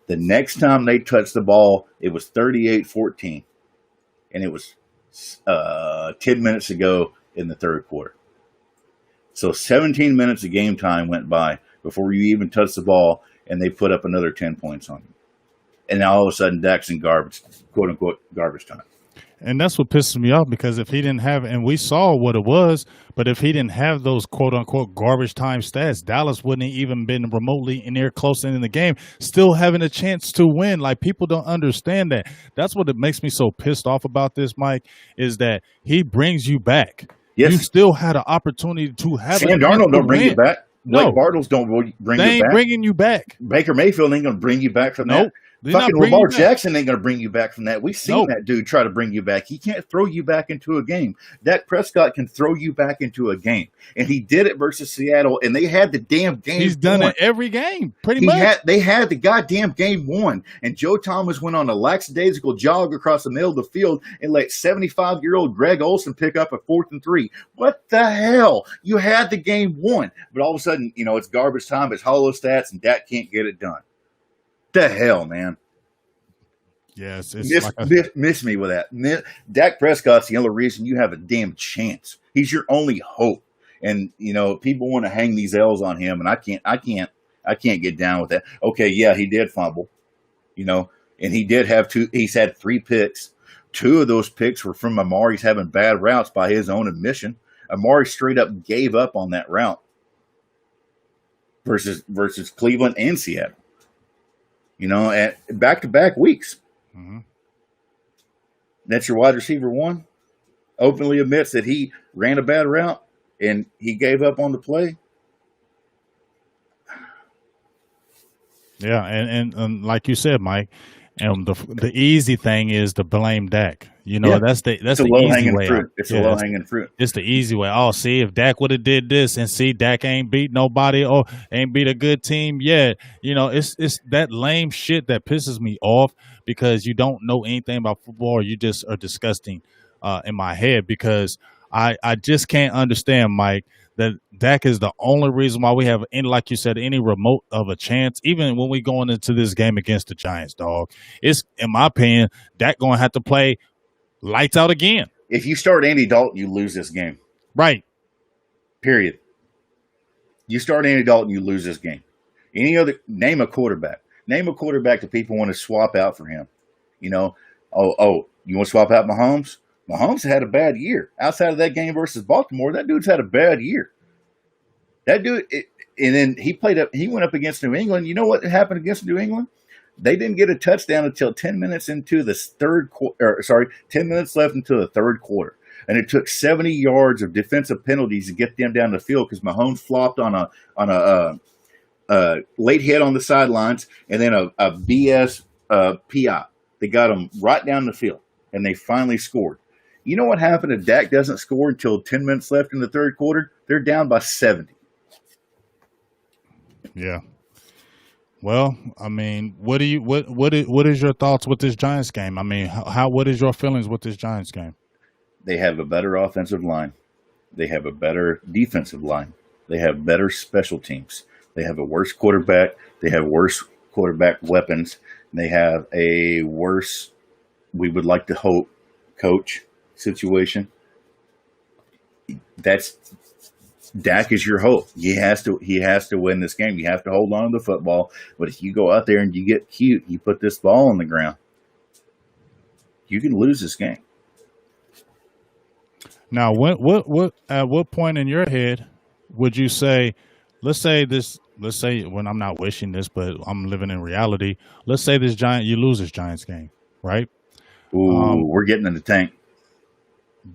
[SPEAKER 2] The next time they touched the ball, it was 38-14. And it was 10 minutes ago in the third quarter. So 17 minutes of game time went by before you even touched the ball, and they put up another 10 points on you. And now all of a sudden, Dak's in quote unquote garbage time.
[SPEAKER 1] And that's what pisses me off, because if he didn't have, and we saw what it was, but if he didn't have those quote unquote garbage time stats, Dallas wouldn't have even been remotely in there close in the game, still having a chance to win. Like, people don't understand that. That's what it makes me so pissed off about this, Mike, is that he brings you back. Yes. You still had an opportunity to have
[SPEAKER 2] Sam Darnold don't bring you back.
[SPEAKER 1] No.
[SPEAKER 2] Blake Bortles don't bring you back.
[SPEAKER 1] They ain't bringing you back.
[SPEAKER 2] Baker Mayfield ain't going to bring you back from that. Fucking Lamar Jackson ain't going to bring you back from that. We've seen that dude try to bring you back. He can't throw you back into a game. Dak Prescott can throw you back into a game. And he did it versus Seattle, and they had the damn game
[SPEAKER 1] He's done
[SPEAKER 2] won.
[SPEAKER 1] It every game, pretty much.
[SPEAKER 2] They had the goddamn game won. And Joe Thomas went on a lackadaisical jog across the middle of the field and let 75-year-old Greg Olsen pick up a 4th and 3. What the hell? You had the game won. But all of a sudden, it's garbage time. It's hollow stats, and Dak can't get it done. The hell, man.
[SPEAKER 1] Yes,
[SPEAKER 2] miss me with that. Dak Prescott's the only reason you have a damn chance. He's your only hope. And people want to hang these L's on him, and I can't get down with that. Okay, yeah, he did fumble, and he did have he's had 3 picks. 2 of those picks were from Amari's having bad routes by his own admission. Amari straight up gave up on that route versus Cleveland and Seattle. At back-to-back weeks. Mm-hmm. That's your wide receiver 1. Openly admits that he ran a bad route and he gave up on the play.
[SPEAKER 1] Yeah, and like you said, Mike, and the easy thing is to blame Dak. That's the
[SPEAKER 2] low
[SPEAKER 1] easy
[SPEAKER 2] hanging
[SPEAKER 1] way.
[SPEAKER 2] Fruit. It's a low hanging fruit.
[SPEAKER 1] It's the easy way. Oh, see, if Dak would have did this, and see, Dak ain't beat nobody, or ain't beat a good team yet. It's that lame shit that pisses me off, because you don't know anything about football, or you just are disgusting in my head, because I just can't understand, Mike, that Dak is the only reason why we have any, like you said, any remote of a chance. Even when we going into this game against the Giants, dog, it's in my opinion, Dak going to have to play lights out again.
[SPEAKER 2] If you start Andy Dalton, you lose this game.
[SPEAKER 1] Right.
[SPEAKER 2] Period. You start Andy Dalton, you lose this game. Name a quarterback. Name a quarterback that people want to swap out for him. You know, you want to swap out Mahomes? Mahomes had a bad year. Outside of that game versus Baltimore, that dude's had a bad year. That dude, and then he went up against New England. You know what happened against New England? They didn't get a touchdown until 10 minutes into the 10 minutes left into the third quarter. And it took 70 yards of defensive penalties to get them down the field because Mahomes flopped on a late hit on the sidelines and then a BS PI. They got them right down the field, and they finally scored. You know what happened if Dak doesn't score until 10 minutes left in the third quarter? They're down by 70.
[SPEAKER 1] Yeah. Well, I mean, what is your thoughts with this Giants game? I mean, what is your feelings with this Giants game?
[SPEAKER 2] They have a better offensive line. They have a better defensive line. They have better special teams. They have a worse quarterback. They have worse quarterback weapons. They have a worse, we would like to hope, coach situation. Dak is your hope. He has to win this game. You have to hold on to the football. But if you go out there and you get cute, you put this ball on the ground, you can lose this game.
[SPEAKER 1] Now, at what point in your head would you say, let's say when I'm not wishing this, but I'm living in reality. Let's say you lose this Giants game, right?
[SPEAKER 2] Ooh, we're getting in the tank.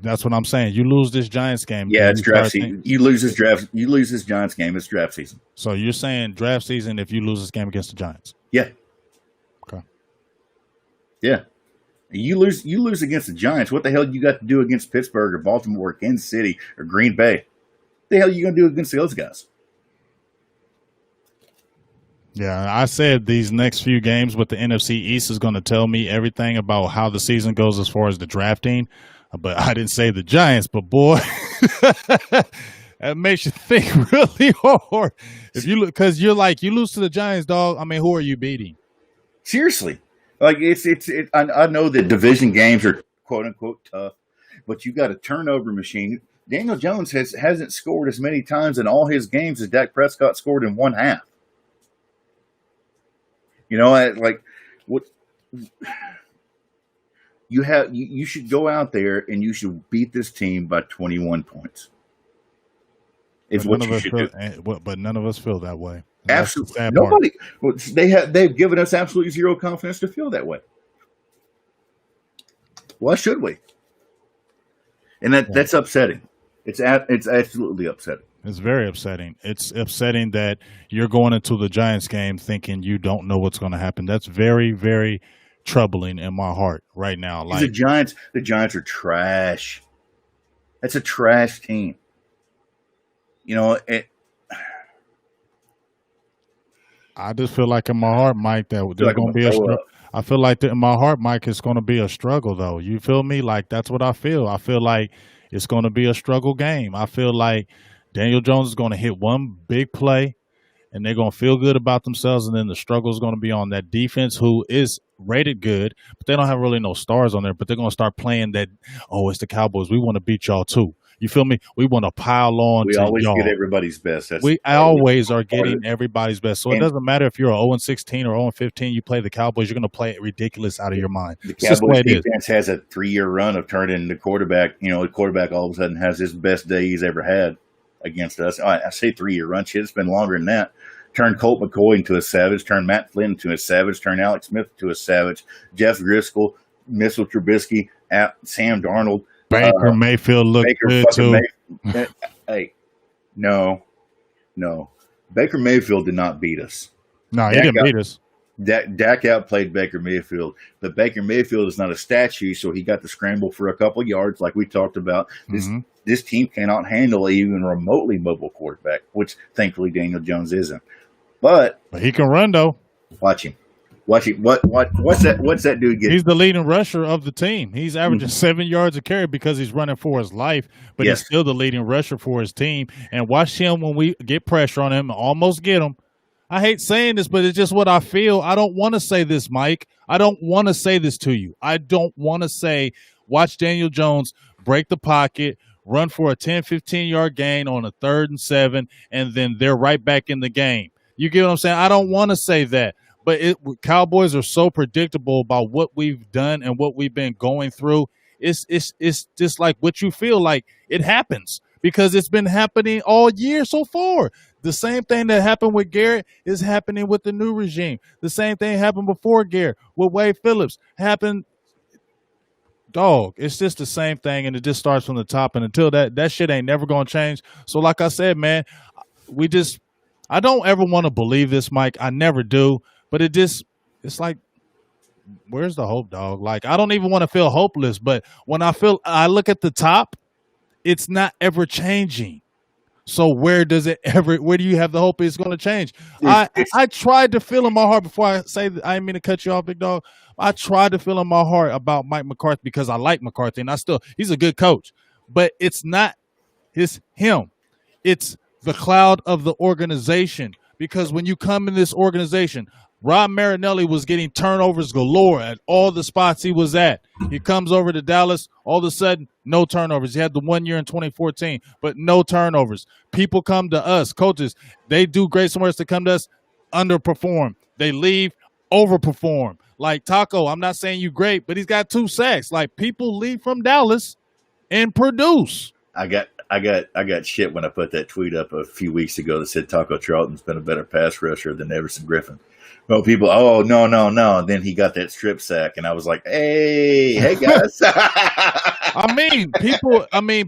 [SPEAKER 1] That's what I'm saying. You lose this Giants game.
[SPEAKER 2] Yeah, it's draft season. You lose this Giants game. It's draft season.
[SPEAKER 1] So you're saying draft season if you lose this game against the Giants?
[SPEAKER 2] Yeah.
[SPEAKER 1] Okay.
[SPEAKER 2] Yeah. You lose against the Giants. What the hell you got to do against Pittsburgh or Baltimore or Kansas City or Green Bay? What the hell are you going to do against those guys?
[SPEAKER 1] Yeah, I said these next few games with the NFC East is going to tell me everything about how the season goes as far as the drafting. But I didn't say the Giants, but boy, that makes you think really hard. If you look, because you lose to the Giants, dog. I mean, who are you beating?
[SPEAKER 2] Seriously, like I know that division games are quote unquote tough, but you got a turnover machine. Daniel Jones hasn't scored as many times in all his games as Dak Prescott scored in one half. You know, what. You should go out there and you should beat this team by 21 points. Is what you should do.
[SPEAKER 1] But none of us feel that way.
[SPEAKER 2] Absolutely, nobody. They've given us absolutely zero confidence to feel that way. Why should we? And that's upsetting. It's absolutely upsetting.
[SPEAKER 1] It's very upsetting. It's upsetting that you're going into the Giants game thinking you don't know what's going to happen. That's very, very troubling in my heart right now. Like
[SPEAKER 2] the Giants are trash. That's a trash team. You know,
[SPEAKER 1] I just feel like in my heart, Mike, that there's going to be a struggle. I feel like in my heart, Mike, it's going to be a struggle, though. You feel me? Like, that's what I feel. I feel like it's going to be a struggle game. I feel like Daniel Jones is going to hit one big play, and they're going to feel good about themselves, and then the struggle is going to be on that defense, who is rated good, but they don't have really no stars on there, but they're going to start playing that, oh, it's the Cowboys. We want to beat y'all, too. You feel me? We want to pile on
[SPEAKER 2] we
[SPEAKER 1] to
[SPEAKER 2] always
[SPEAKER 1] y'all.
[SPEAKER 2] get everybody's best.
[SPEAKER 1] We always are getting everybody's best. So it doesn't matter if you're a 0-16 or 0-15, you play the Cowboys, you're going to play it ridiculous out of your mind.
[SPEAKER 2] The Cowboys defense has a 3-year run of turning the quarterback. You know, the quarterback all of a sudden has his best day he's ever had against us. I say 3-year run. Shit, it's been longer than that. Turn Colt McCoy into a savage. Turn Matt Flynn into a savage. Turn Alex Smith into a savage. Jeff Driscoll, Mitchell Trubisky, Sam Darnold.
[SPEAKER 1] Baker Mayfield looked good too.
[SPEAKER 2] Hey, no. Baker Mayfield did not beat us.
[SPEAKER 1] No, he didn't beat us.
[SPEAKER 2] Dak outplayed Baker Mayfield, but Baker Mayfield is not a statue, so he got to scramble for a couple of yards, like we talked about. This team cannot handle even remotely mobile quarterback, which thankfully Daniel Jones isn't. But
[SPEAKER 1] he can run though.
[SPEAKER 2] Watch him. What's that dude getting?
[SPEAKER 1] He's the leading rusher of the team. He's averaging 7 yards a carry because he's running for his life, but he's still the leading rusher for his team. And watch him when we get pressure on him, almost get him. I hate saying this, but it's just what I feel. I don't want to say this, Mike. I don't want to say this to you. I don't want to say, watch Daniel Jones break the pocket, run for a 10, 15-yard gain on a 3rd and 7, and then they're right back in the game. You get what I'm saying? I don't want to say that. But Cowboys are so predictable about what we've done and what we've been going through. It's just like what you feel like it happens because it's been happening all year so far. The same thing that happened with Garrett is happening with the new regime. The same thing happened before Garrett with Wade Phillips. Happened, dog. It's just the same thing, and it just starts from the top. And until that shit ain't never gonna change. So, like I said, man, I don't ever want to believe this, Mike. I never do. But it's like, where's the hope, dog? Like, I don't even want to feel hopeless, but when I look at the top, it's not ever changing. So where do you have the hope it's going to change? I tried to feel in my heart before I say that. I didn't mean to cut you off, big dog. I tried to feel in my heart about Mike McCarthy because I like McCarthy and he's a good coach, but it's not him. It's the cloud of the organization, because when you come in this organization, Rob Marinelli was getting turnovers galore at all the spots he was at. He comes over to Dallas, all of a sudden, no turnovers. He had the 1 year in 2014, but no turnovers. People come to us, coaches, they do great somewhere else, to come to us, underperform. They leave, overperform. Like Taco, I'm not saying you great, but he's got 2 sacks. Like, people leave from Dallas and produce.
[SPEAKER 2] I got shit when I put that tweet up a few weeks ago that said Taco Charlton's been a better pass rusher than Everson Griffin. Well, people, oh, no. Then he got that strip sack, and I was like, hey guys.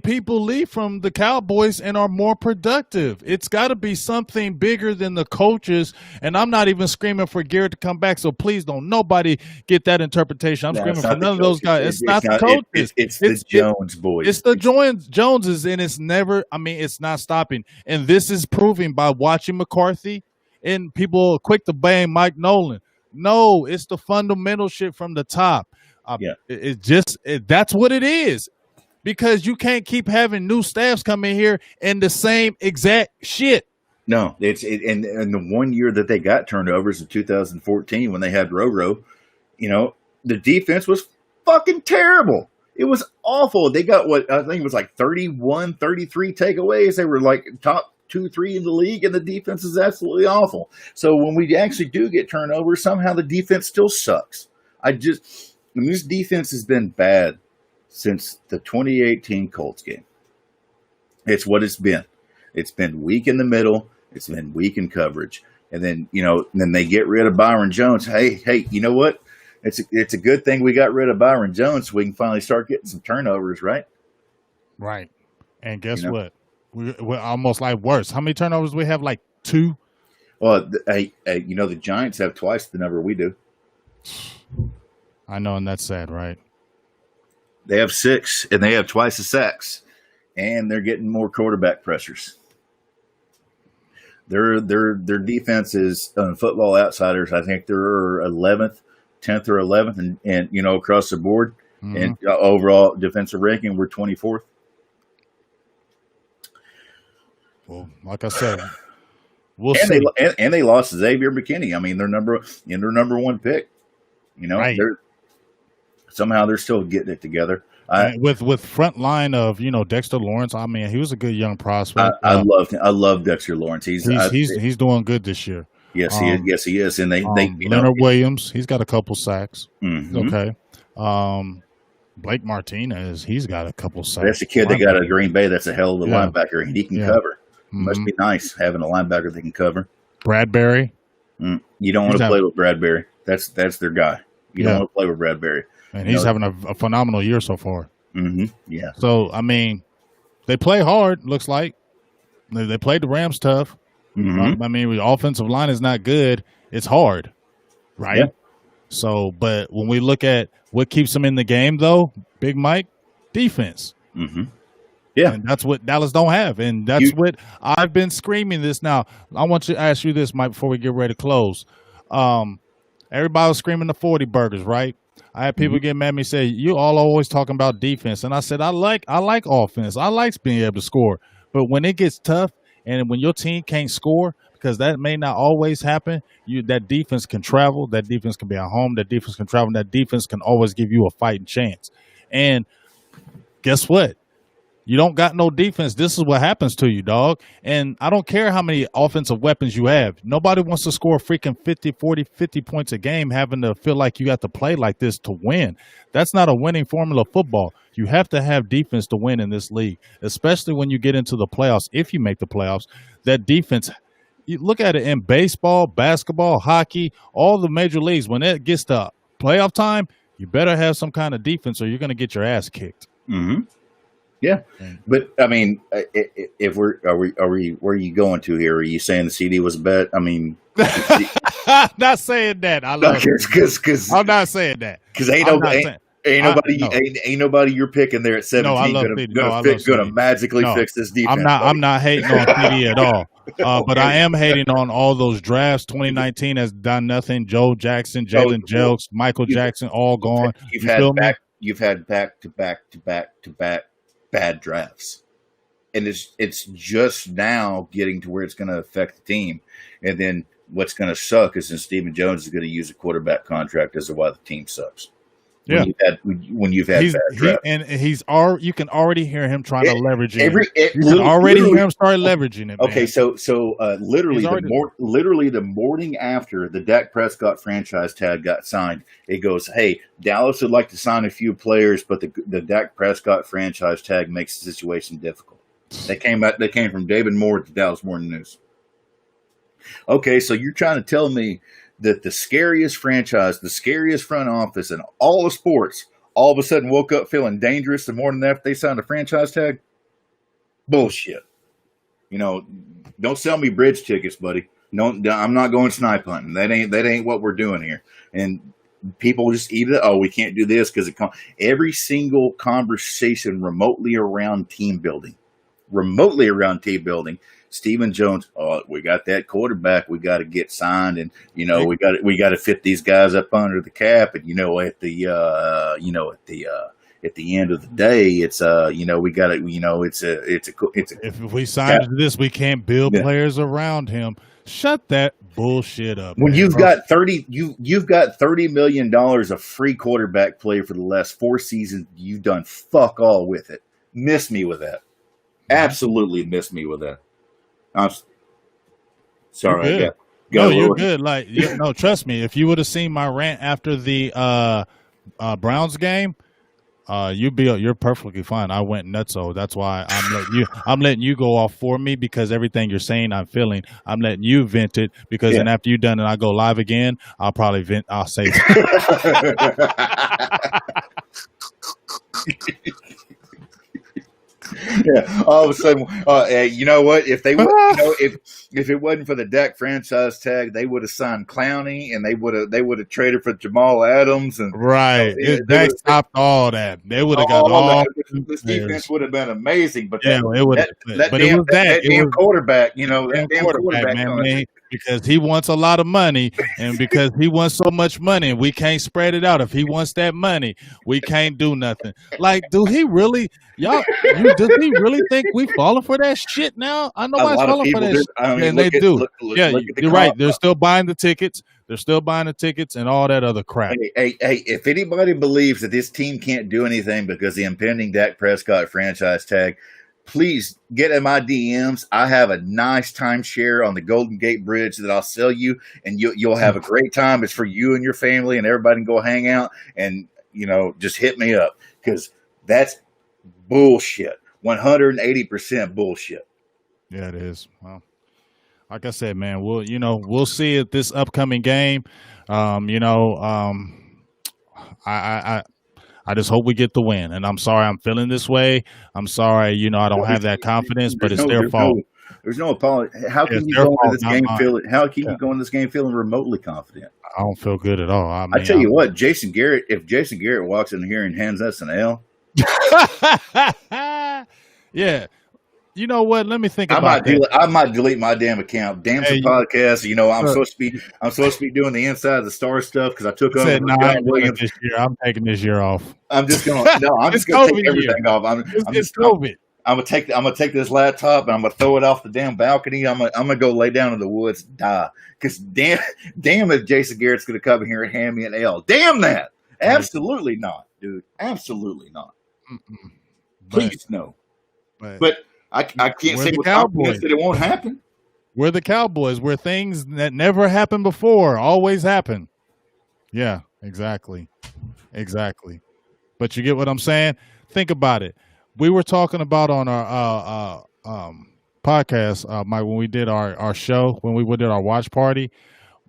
[SPEAKER 1] People leave from the Cowboys and are more productive. It's got to be something bigger than the coaches, and I'm not even screaming for Garrett to come back, so please don't nobody get that interpretation. I'm screaming for none of those guys. It's not the coaches.
[SPEAKER 2] It's the Jones boys.
[SPEAKER 1] It's the Joneses, and it's not stopping. And this is proving by watching McCarthy. And people are quick to blame Mike Nolan. No, it's the fundamental shit from the top. That's what it is. Because you can't keep having new staffs come in here and the same exact shit.
[SPEAKER 2] No, and the 1 year that they got turnovers in 2014 when they had Roro, the defense was fucking terrible. It was awful. They got I think it was like 31, 33 takeaways. They were like top 2-3 in the league, and the defense is absolutely awful. So when we actually do get turnovers, somehow the defense still sucks. This defense has been bad since the 2018 Colts game. It's what it's been. It's been weak in the middle. It's been weak in coverage. And then, then they get rid of Byron Jones. Hey, you know what? It's a good thing we got rid of Byron Jones so we can finally start getting some turnovers, right?
[SPEAKER 1] Right. And guess what? We're almost like worse. How many turnovers we have? Like 2?
[SPEAKER 2] Well, the Giants have twice the number we do.
[SPEAKER 1] I know, and that's sad, right?
[SPEAKER 2] They have 6, and they have twice the sacks, and they're getting more quarterback pressures. Their defense is on Football Outsiders. I think they're 11th, 10th or 11th, and across the board, and overall defensive ranking, we're 24th.
[SPEAKER 1] Well, like I said, we'll see.
[SPEAKER 2] They lost Xavier McKinney. I mean, their number 1 pick.
[SPEAKER 1] Right.
[SPEAKER 2] They're still getting it together.
[SPEAKER 1] With front line of Dexter Lawrence. I mean, he was a good young prospect.
[SPEAKER 2] I love Dexter Lawrence. He's
[SPEAKER 1] doing good this year.
[SPEAKER 2] Yes, he is. Yes, he is. And they
[SPEAKER 1] Leonard Williams. He's got a couple sacks.
[SPEAKER 2] Mm-hmm.
[SPEAKER 1] Okay. Blake Martinez. He's got a couple sacks.
[SPEAKER 2] That's a kid that got out of Green Bay. That's a hell of a linebacker, and he can cover.
[SPEAKER 1] Mm-hmm.
[SPEAKER 2] Must be nice having a linebacker that can cover.
[SPEAKER 1] Bradbury.
[SPEAKER 2] You don't want to play with Bradbury. That's their guy. You don't want to play with Bradbury.
[SPEAKER 1] And he's having a phenomenal year so far.
[SPEAKER 2] Mm-hmm. Yeah.
[SPEAKER 1] So, they play hard, looks like. They played the Rams tough.
[SPEAKER 2] Mm-hmm.
[SPEAKER 1] The offensive line is not good. It's hard, right?
[SPEAKER 2] Yeah.
[SPEAKER 1] So, but when we look at what keeps them in the game, though, Big Mike, defense.
[SPEAKER 2] Mm-hmm. Yeah.
[SPEAKER 1] And that's what Dallas don't have. And that's what I've been screaming this now. I want to ask you this, Mike, before we get ready to close. Everybody was screaming the 40 burgers, right? I had people get mad at me say, "You all always talking about defense," and I said, "I like offense. I like being able to score, but when it gets tough and when your team can't score, because that may not always happen, that defense can travel. That defense can be at home. That defense can travel. And that defense can always give you a fighting chance. And guess what? You don't got no defense. This is what happens to you, dog. And I don't care how many offensive weapons you have. Nobody wants to score freaking 50, 40, 50 points a game having to feel like you have to play like this to win. That's not a winning formula of football. You have to have defense to win in this league, especially when you get into the playoffs. If you make the playoffs, that defense, you look at it in baseball, basketball, hockey, all the major leagues. When it gets to playoff time, you better have some kind of defense or you're going to get your ass kicked.
[SPEAKER 2] Mm-hmm. Yeah, but I mean, if are we where are you going to here? Are you saying the CD was a bet? I mean,
[SPEAKER 1] I'm not saying that. I love
[SPEAKER 2] because
[SPEAKER 1] I'm not saying that
[SPEAKER 2] because ain't nobody you're picking there at 17 gonna magically fix this defense.
[SPEAKER 1] I'm not hating on CD at all. But I am hating on all those drafts. 2019 has done nothing. Joe Jackson, Jalen Jelks, Michael Jackson, all gone.
[SPEAKER 2] You've had back to back bad drafts, and it's just now getting to where it's going to affect the team. And then what's going to suck is then Stephen Jones is going to use a quarterback contract as to why the team sucks.
[SPEAKER 1] Yeah,
[SPEAKER 2] when you've had bad drafts,
[SPEAKER 1] and you can already hear him trying to leverage it. You can already hear him start leveraging it.
[SPEAKER 2] Okay,
[SPEAKER 1] man.
[SPEAKER 2] so literally the morning after the Dak Prescott franchise tag got signed, it goes, "Hey, Dallas would like to sign a few players, but the Dak Prescott franchise tag makes the situation difficult." They came from David Moore to Dallas Morning News. Okay, so you're trying to tell me that the scariest franchise, the scariest front office in all of sports, all of a sudden woke up feeling dangerous the morning after they signed a franchise tag? Bullshit. Don't sell me bridge tickets, buddy. No, I'm not going snipe hunting. That ain't what we're doing here. And people just eat it. Oh, we can't do this because every single conversation remotely around team building. Stephen Jones, oh, we got that quarterback. We got to get signed, and we got to fit these guys up under the cap. And at the end of the day, it's we got to
[SPEAKER 1] if we sign this, we can't build players around him. Shut that bullshit up.
[SPEAKER 2] When you've got $30 million of free quarterback play for the last 4 seasons, you've done fuck all with it. Miss me with that. Absolutely miss me with that. I'm sorry.
[SPEAKER 1] You're good. Trust me. If you would have seen my rant after the Browns game, you're perfectly fine. I went nuts, so that's why I'm letting you go off for me because everything you're saying I'm feeling. I'm letting you vent it because then after you're done and I go live again, I'll probably vent. I'll say.
[SPEAKER 2] Yeah, all of a sudden, you know what? If they would, if it wasn't for the Dak franchise tag, they would have signed Clowney, and they would have traded for Jamal Adams, and
[SPEAKER 1] they stopped all that. They would have got all.
[SPEAKER 2] This defense would have been amazing, but
[SPEAKER 1] it would. That
[SPEAKER 2] damn quarterback,
[SPEAKER 1] man, because he wants a lot of money, and because he wants so much money, and we can't spread it out. If he wants that money, we can't do nothing. Like, do he really? Does he really think we falling for that shit now? I know nobody's falling for that shit. And they do. You're right. They're still buying the tickets. They're still buying the tickets and all that other crap.
[SPEAKER 2] Hey, if anybody believes that this team can't do anything because the impending Dak Prescott franchise tag, please get in my DMs. I have a nice timeshare on the Golden Gate Bridge that I'll sell you, and you'll have a great time. It's for you and your family, and everybody can go hang out. And just hit me up because that's bullshit. 180% bullshit.
[SPEAKER 1] Yeah, it is. Well, like I said, man, we'll see at this upcoming game. I just hope we get the win. And I'm sorry I'm feeling this way. I'm sorry, I don't have that confidence, but it's their fault.
[SPEAKER 2] There's no apology. How can you go into this game feeling? How can you go into this game feeling remotely confident?
[SPEAKER 1] I don't feel good at all.
[SPEAKER 2] I tell you what, Jason Garrett. If Jason Garrett walks in here and hands us an L,
[SPEAKER 1] yeah, You know what? Let me think
[SPEAKER 2] I
[SPEAKER 1] about that.
[SPEAKER 2] I might delete my damn account. Damn some podcasts. You know, I'm supposed to be doing the inside of the star stuff because I took over
[SPEAKER 1] said,
[SPEAKER 2] for
[SPEAKER 1] "No, I
[SPEAKER 2] John
[SPEAKER 1] ain't doing it
[SPEAKER 2] Williams.
[SPEAKER 1] this year. I'm taking this year off.
[SPEAKER 2] I'm just gonna take everything off.
[SPEAKER 1] It's COVID.
[SPEAKER 2] I'm gonna take this laptop and I'm gonna throw it off the damn balcony. I'm gonna go lay down in the woods and die. Because damn if Jason Garrett's gonna come here and hand me an L. Damn that. Absolutely not, dude. Absolutely not. Please no. But I can't say with confidence that it won't happen.
[SPEAKER 1] We're the Cowboys. We're things that never happened before always happen. Yeah, exactly. But you get what I'm saying? Think about it. We were talking about on our podcast, Mike, when we did our show, when we did our watch party,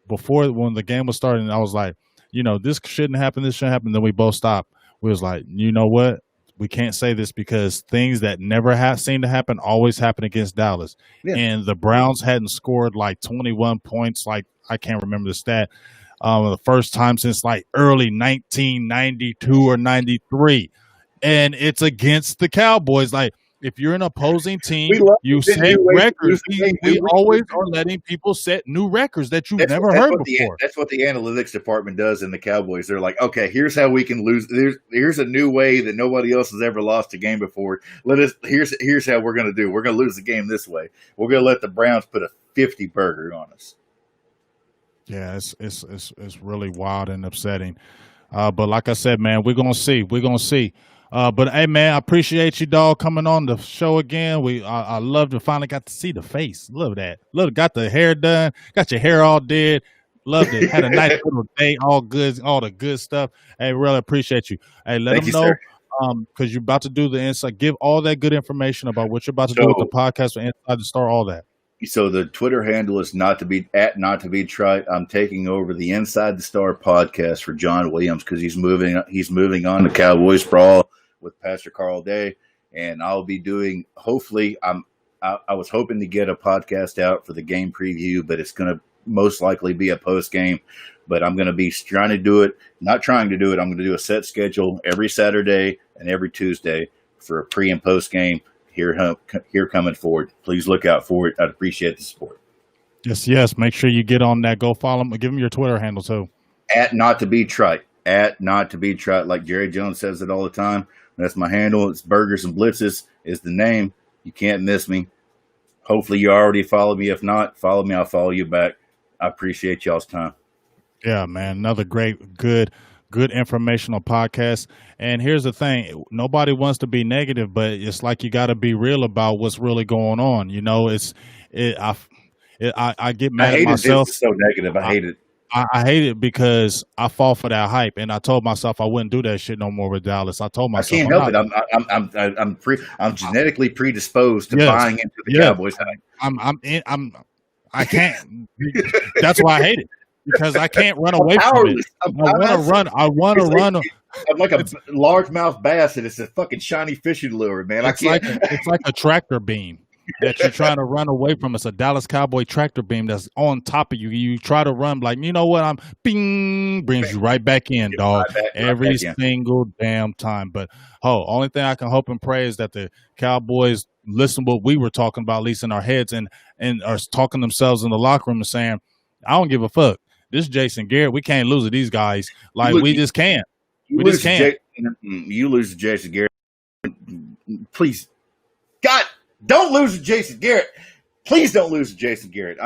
[SPEAKER 1] when the game was starting, I was like, this shouldn't happen, this shouldn't happen. Then we both stopped. We was like, you know what? We can't say this because things that never seem to happen always happen against Dallas. Yeah. And the Browns hadn't scored like 21 points, like I can't remember the stat, the first time since like early 1992 or 93. And it's against the Cowboys. Like, if you're an opposing team, you set records. We always are letting people set new records that you've never heard before.
[SPEAKER 2] That's what the analytics department does in the Cowboys. They're like, okay, here's how we can lose. Here's a new way that nobody else has ever lost a game before. Here's how we're going to do. We're going to lose the game this way. We're going to let the Browns put a 50 burger on us.
[SPEAKER 1] Yeah, it's really wild and upsetting. But like I said, man, we're gonna see. But hey, man, I appreciate you, dog, coming on the show again. I love to finally got to see the face. Love that. Got the hair done. Got your hair all did. Loved it. Had a nice little day. All good. All the good stuff. Hey, really appreciate you. Hey, let them know because you're about to do the inside. Give all that good information about what you're about to do with the podcast for Inside the Star. All that.
[SPEAKER 2] So the Twitter handle is not to be trite. I'm taking over the Inside the Star podcast for John Williams because he's moving on to Cowboys Sprawl with Pastor Carl Day, and I'll be doing. Hopefully, I was hoping to get a podcast out for the game preview, but it's going to most likely be a post game. But I'm going to be trying to do it. Not trying to do it. I'm going to do a set schedule every Saturday and every Tuesday for a pre and post game. Here coming forward. Please look out for it. I'd appreciate the support.
[SPEAKER 1] Yes. Make sure you get on that. Go follow him. Give him your Twitter handle too.
[SPEAKER 2] @not to be trite. Like Jerry Jones says it all the time. That's my handle. It's Burgers and Blitzes is the name. You can't miss me. Hopefully you already follow me. If not, follow me. I'll follow you back. I appreciate y'all's time.
[SPEAKER 1] Yeah, man. Another great, good informational podcast. And here's the thing. Nobody wants to be negative, but it's like you got to be real about what's really going on. I get mad at myself.
[SPEAKER 2] It's so negative. I hate it.
[SPEAKER 1] I hate it because I fall for that hype, and I told myself I wouldn't do that shit no more with Dallas. I told myself
[SPEAKER 2] I can't help it. I'm genetically predisposed to buying into the Cowboys hype.
[SPEAKER 1] I can't. That's why I hate it because I can't run away from it. I want to run.
[SPEAKER 2] I'm like a largemouth bass, and it's a fucking shiny fishing lure, man.
[SPEAKER 1] It's like a tractor beam that you're trying to run away from. It's a Dallas Cowboy tractor beam that's on top of you. You try to run like, you know what? Brings you right back in, dog. Every single damn time. But only thing I can hope and pray is that the Cowboys listen to what we were talking about, at least in our heads, and are talking themselves in the locker room and saying, I don't give a fuck. This is Jason Garrett. We can't lose to these guys. We just can't. We just can't.
[SPEAKER 2] You lose to Jason Garrett. Please. God, don't lose to Jason Garrett. Please don't lose to Jason Garrett.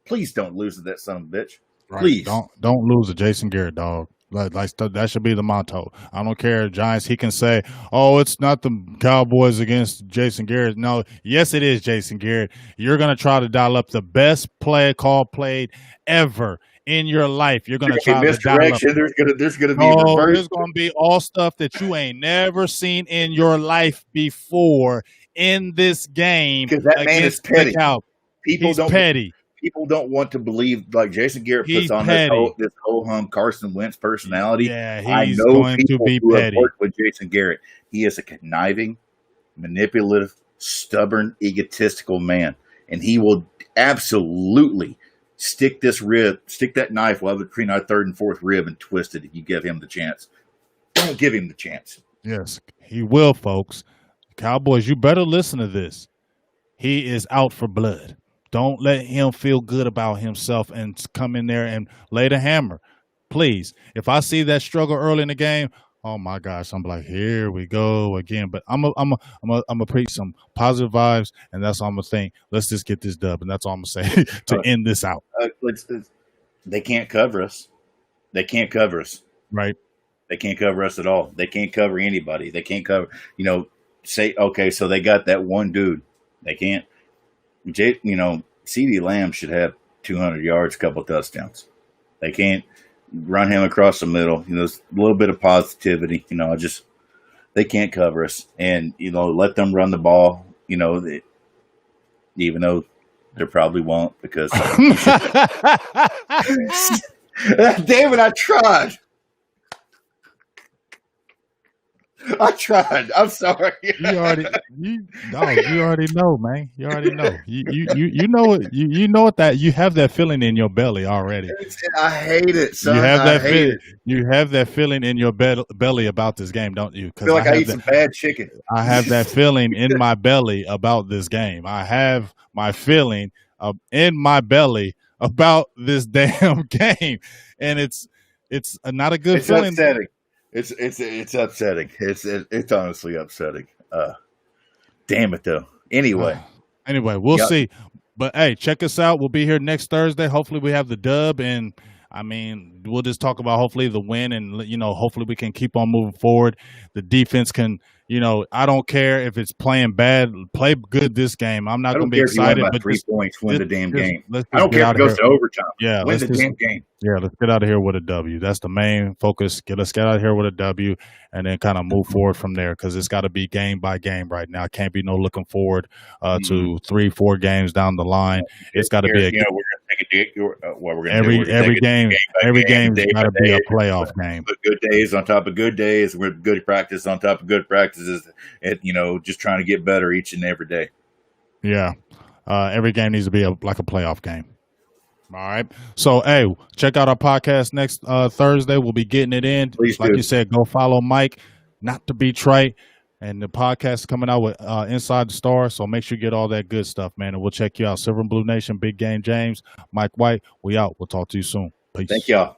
[SPEAKER 2] Please don't lose to that son of a bitch. Please.
[SPEAKER 1] Right. Don't lose to Jason Garrett, dog. Like that should be the motto. I don't care, Giants. He can say, "Oh, it's not the Cowboys against Jason Garrett." No, yes, it is Jason Garrett. You're gonna try to dial up the best call played ever in your life. You're gonna try to dial up.
[SPEAKER 2] There's gonna be reverse.
[SPEAKER 1] There's gonna be all stuff that you ain't never seen in your life before in this game.
[SPEAKER 2] Because that man is petty.
[SPEAKER 1] He's petty.
[SPEAKER 2] People don't want to believe, like Jason Garrett puts on this whole Carson Wentz personality.
[SPEAKER 1] Yeah, he's going to be petty.
[SPEAKER 2] Have worked with Jason Garrett. He is a conniving, manipulative, stubborn, egotistical man, and he will absolutely stick that knife while between our third and fourth rib and twist it if you give him the chance. Don't give him the chance.
[SPEAKER 1] Yes, he will, folks. Cowboys, you better listen to this. He is out for blood. Don't let him feel good about himself and come in there and lay the hammer. Please. If I see that struggle early in the game, oh my gosh, I'm like, here we go again. But I'm a preach some positive vibes, and that's all I'm gonna think. Let's just get this dub, and that's all I'm gonna say to end this out.
[SPEAKER 2] They can't cover us. They can't cover us.
[SPEAKER 1] Right.
[SPEAKER 2] They can't cover us at all. They can't cover anybody. They can't cover. Say okay, so they got that one dude. They can't. CeeDee Lamb should have 200 yards, a couple touchdowns. They can't run him across the middle. A little bit of positivity. They can't cover us, and let them run the ball. Even though they probably won't, because damn it, I tried. I'm sorry.
[SPEAKER 1] You already know, man. You already know. You know it. You know that you have that feeling in your belly already.
[SPEAKER 2] I hate it, son.
[SPEAKER 1] You have that feeling. You have that feeling in your belly about this game, don't you?
[SPEAKER 2] I feel like I eat some bad chicken.
[SPEAKER 1] I have that feeling in my belly about this game. I have my feeling in my belly about this damn game, and it's not a good feeling.
[SPEAKER 2] Upsetting. It's upsetting. It's honestly upsetting. Damn it though. Anyway,
[SPEAKER 1] we'll see. But hey, check us out. We'll be here next Thursday. Hopefully we have the dub, and we'll just talk about hopefully the win, and hopefully we can keep on moving forward. The defense can, I don't care if it's playing bad, play good this game. I'm not going to be excited,
[SPEAKER 2] but 3 points, win the damn game. I don't care if it goes to overtime.
[SPEAKER 1] Yeah,
[SPEAKER 2] win the damn game.
[SPEAKER 1] Yeah, let's get out of here with a W. That's the main focus. Let's get out of here with a W, and then kind of move forward from there, because it's got to be game by game right now. It can't be no looking forward to 3-4 games down the line. It's got to be
[SPEAKER 2] we're going to take
[SPEAKER 1] every game. Every game's got to be a playoff game.
[SPEAKER 2] Put good days on top of good days. We're good practice on top of good practices. And just trying to get better each and every day.
[SPEAKER 1] Yeah, every game needs to be like a playoff game. All right. So, hey, check out our podcast next Thursday. We'll be getting it in.
[SPEAKER 2] Please
[SPEAKER 1] like
[SPEAKER 2] do.
[SPEAKER 1] You said, go follow Mike, not to be trite. And the podcast is coming out with Inside the Star. So make sure you get all that good stuff, man. And we'll check you out. Silver and Blue Nation, Big Game James, Mike White. We out. We'll talk to you soon. Peace.
[SPEAKER 2] Thank y'all.